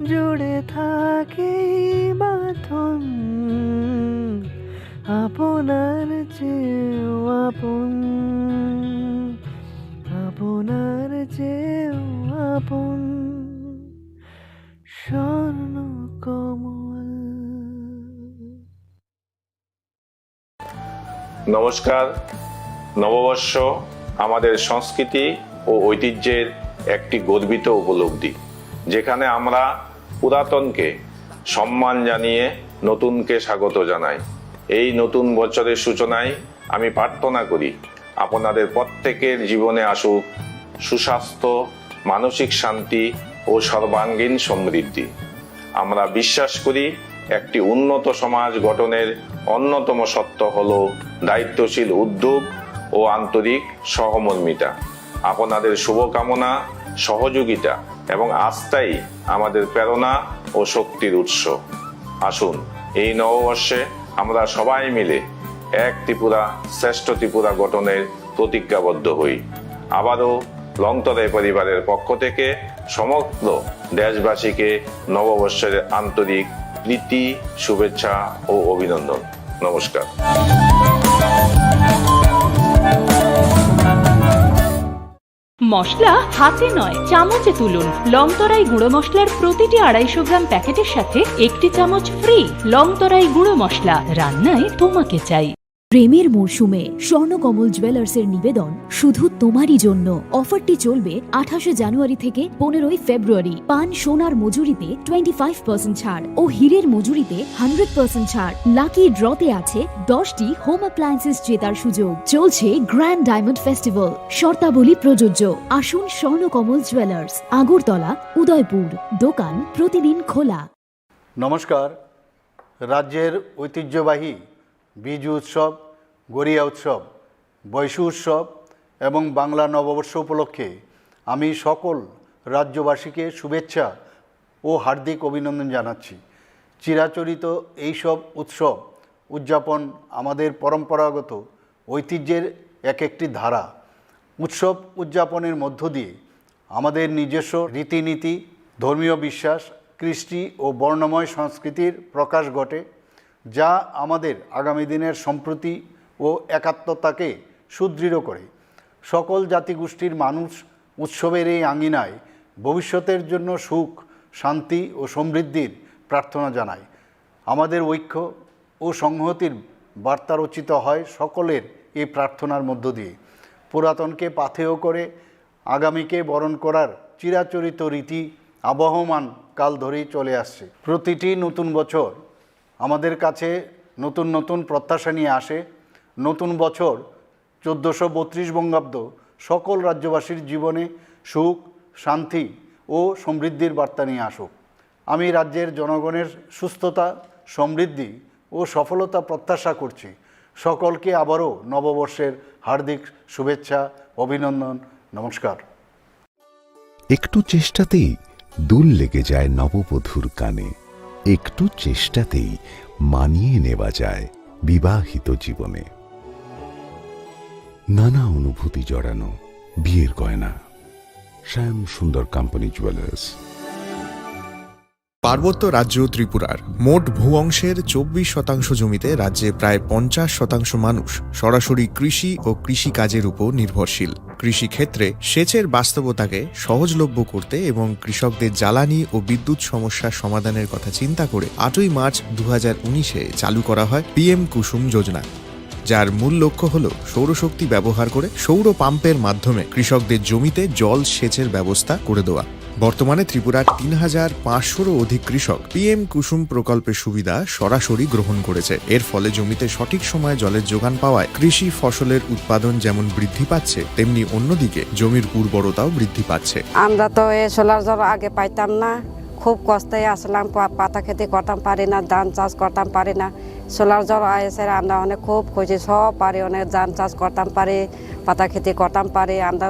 জুড়ে থাকে বাঁধন আপনার চেয়েও আপন, আপনার চেয়েও আপন স্বর্ণ কমল। নমস্কার। নববর্ষ আমাদের সংস্কৃতি ও ঐতিহ্যের একটি গর্বিত উপলব্ধি, যেখানে আমরা পুরাতনকে সম্মান জানিয়ে নতুনকে স্বাগত জানাই। এই নতুন বছরের সূচনায় আমি প্রার্থনা করি আপনাদের প্রত্যেকের জীবনে আসুক সুস্বাস্থ্য, মানসিক শান্তি ও সর্বাঙ্গীন সমৃদ্ধি। আমরা বিশ্বাস করি একটি উন্নত সমাজ গঠনের অন্যতম সত্য হল দায়িত্বশীল উদ্যোগ ও আন্তরিক সহমর্মিতা। আপনাদের শুভকামনা, সহযোগিতা এবং আস্থাই আমাদের প্রেরণা ও শক্তির উৎস। আসুন এই নববর্ষে আমরা সবাই মিলে এক ত্রিপুরা শ্রেষ্ঠ ত্রিপুরা গঠনের প্রতিজ্ঞাবদ্ধ হই। আবারও লংতরাই পরিবারের পক্ষ থেকে সমগ্র দেশবাসীকে নববর্ষের আন্তরিক প্রীতি, শুভেচ্ছা ও অভিনন্দন। নমস্কার। মশলা হাতে নয়, চামচে তুলুন। লংতরাই গুঁড়ো মশলার প্রতিটি 250 গ্রাম প্যাকেটের সাথে 1টি চামচ ফ্রি। লংতরাই গুঁড়ো মশলা, রান্নায় তোমাকে চাই। প্রেমের মরশুমে স্বর্ণকমল জুয়েলার্সের নিবেদন শুধু তোমারই জন্য। অফারটি চলবে 28শে জানুয়ারি থেকে 15ই ফেব্রুয়ারি। পান সোনার মজুরিতে 25% ছাড় ও হীরের মজুরিতে 100% ছাড়। লাকি ড্রতে আছে 10টি হোম অ্যাপ্লায়েন্সেস জেতার সুযোগ। চলছে গ্র্যান্ড ডায়মন্ড ফেস্টিভ্যাল, শর্তাবলী প্রযোজ্য। আসুন স্বর্ণকমল জুয়েলার্স, আগরতলা, উদয়পুর। দোকান প্রতিদিন খোলা। নমস্কার। রাজ্যের ঐতিহ্যবাহী বিজু উৎসব, গড়িয়া উৎসব, বৈশু উৎসব এবং বাংলা নববর্ষ উপলক্ষে আমি সকল রাজ্যবাসীকে শুভেচ্ছা ও হার্দিক অভিনন্দন জানাচ্ছি। চিরাচরিত এইসব উৎসব উদযাপন আমাদের পরম্পরাগত ঐতিহ্যের এক একটি ধারা। উৎসব উদযাপনের মধ্য দিয়ে আমাদের নিজস্ব রীতিনীতি, ধর্মীয় বিশ্বাস, কৃষ্টি ও বর্ণময় সংস্কৃতির প্রকাশ ঘটে, যা আমাদের আগামী দিনের সম্প্রীতি ও একাত্মতাকে সুদৃঢ় করে। সকল জাতিগোষ্ঠীর মানুষ উৎসবের এই আঙিনায় ভবিষ্যতের জন্য সুখ, শান্তি ও সমৃদ্ধির প্রার্থনা জানায়। আমাদের ঐক্য ও সংহতির বার্তা রচিত হয় সকলের এই প্রার্থনার মধ্য দিয়ে। পুরাতনকে পাথেয় করে আগামীকে বরণ করার চিরাচরিত রীতি আবহমান কাল ধরেই চলে আসছে। প্রতিটি নতুন বছর আমাদের কাছে নতুন নতুন প্রত্যাশা নিয়ে আসে। নতুন বছর 1432 বঙ্গাব্দ সকল রাজ্যবাসীর জীবনে সুখ, শান্তি ও সমৃদ্ধির বার্তা নিয়ে আসুক। আমি রাজ্যের জনগণের সুস্থতা, সমৃদ্ধি ও সফলতা প্রত্যাশা করছি। সকলকে আবারও নববর্ষের হার্দিক শুভেচ্ছা, অভিনন্দন, নমস্কার। একটু চেষ্টাতেই দুল লেগে যায় নববধূর কানে, একটু চেষ্টাতেই মানিয়ে নেওয়া যায় বিবাহিত জীবনে। নানা অনুভূতি জড়ানো বিয়ের গয়না, শ্যাম সুন্দর কোম্পানি জুয়েলার্স। পার্বত্য রাজ্য ত্রিপুরার মোট ভূ অংশের 24% জমিতে রাজ্যে প্রায় 50% মানুষ সরাসরি কৃষি ও কৃষিকাজের উপর নির্ভরশীল। কৃষিক্ষেত্রে সেচের বাস্তবতাকে সহজলভ্য করতে এবং কৃষকদের জ্বালানি ও বিদ্যুৎ সমস্যার সমাধানের কথা চিন্তা করে 8ই মার্চ 2019-এ চালু করা হয় PM কুসুম যোজনা, যার মূল লক্ষ্য হল সৌরশক্তি ব্যবহার করে সৌর পাম্পের মাধ্যমে কৃষকদের জমিতে জল সেচের ব্যবস্থা করে দেওয়া। বর্তমানে ত্রিপুরার 3500-রও অধিক কৃষক PM কুসুম প্রকল্পের সুবিধা সরাসরি গ্রহণ করেছে। এর ফলে জমিতে সঠিক সময়ে জলের যোগান পাওয়ায় কৃষি ফসলের উৎপাদন যেমন বৃদ্ধি পাচ্ছে, তেমনি অন্যদিকে জমির উর্বরতাও বৃদ্ধি পাচ্ছে। আমরা তো এই সোলার জল আগে পাইতাম না, খুব কষ্টে আসলাম, পাতা খেতে করতাম পারি না, ধান চাষ করতাম পারি না। সোলার জল এসে আমরা অনেক খুব খুশি, সব পারি, অনেক ধান চাষ করতাম পারি, পাতা খেতে করতাম পারি, আমরা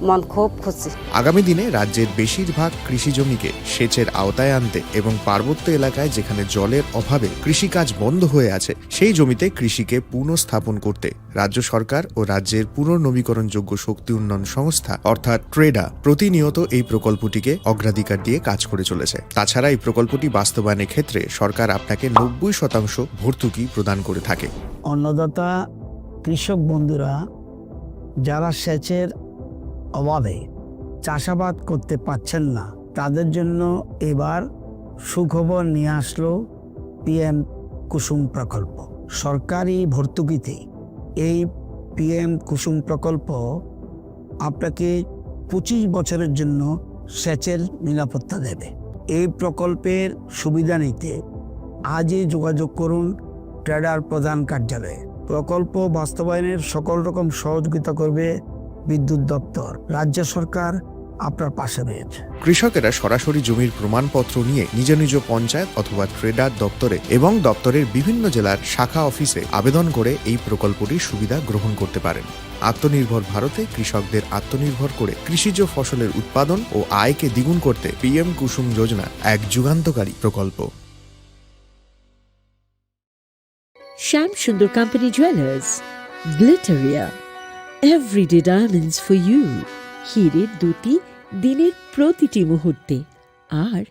মন খুব খুশি। আগামী দিনে রাজ্যের বেশিরভাগ কৃষি জমিকে সেচের আওতায় আনতে এবং পার্বত্য এলাকায় যেখানে জলের অভাবে কৃষিকাজ বন্ধ হয়ে আছে, সেই জমিতে কৃষিকে পুনঃস্থাপন করতে রাজ্য সরকার ও রাজ্যের পুনর্নবীকরণযোগ্য শক্তি উন্নয়ন সংস্থা অর্থাৎ ট্রেডা প্রতিনিয়ত এই প্রকল্পটিকে অগ্রাধিকার দিয়ে কাজ করে চলেছে। তাছাড়া এই প্রকল্পটি বাস্তবায়নের ক্ষেত্রে সরকার আপনাকে 90% ভর্তুকি প্রদান করে থাকে। অন্নদাতা কৃষক বন্ধুরা যারা সেচের অভাবে চাষাবাদ করতে পারছেন না, তাদের জন্য এবার সুখবর নিয়ে আসলো PM কুসুম প্রকল্প। সরকারি ভর্তুকিতে এই PM কুসুম প্রকল্প আপনাকে 25 বছরের জন্য সেচের নিরাপত্তা দেবে। এই প্রকল্পের সুবিধা নিতে আজই যোগাযোগ করুন ট্রেডার প্রধান কার্যালয়ে। প্রকল্প বাস্তবায়নের সকল রকম সহযোগিতা করবে বিদ্যুৎ দপ্তর। রাজ্য সরকার আপনার পাশে রয়েছে। কৃষকেরা সরাসরি জমির প্রমাণপত্র নিয়ে নিজ নিজ পঞ্চায়েত অথবা ট্রেডার দপ্তরে এবং দপ্তরের বিভিন্ন জেলার শাখা অফিসে আবেদন করে এই প্রকল্পটির সুবিধা গ্রহণ করতে পারেন। আত্মনির্ভর ভারতে কৃষকদের আত্মনির্ভর করে কৃষিজ ফসলের উৎপাদন ও আয়কে দ্বিগুণ করতে PM কুসুম যোজনা এক যুগান্তকারী প্রকল্প। Shyam Sundar company jewellers, Glitteria, everyday diamonds for you. হীরের দুটি দিনের প্রতিটি মুহূর্তে আর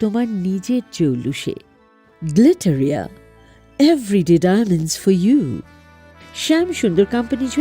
তোমার নিজের জৌলুসে। Glitteria, everyday diamonds for you. Shyam Sundar company jewellers.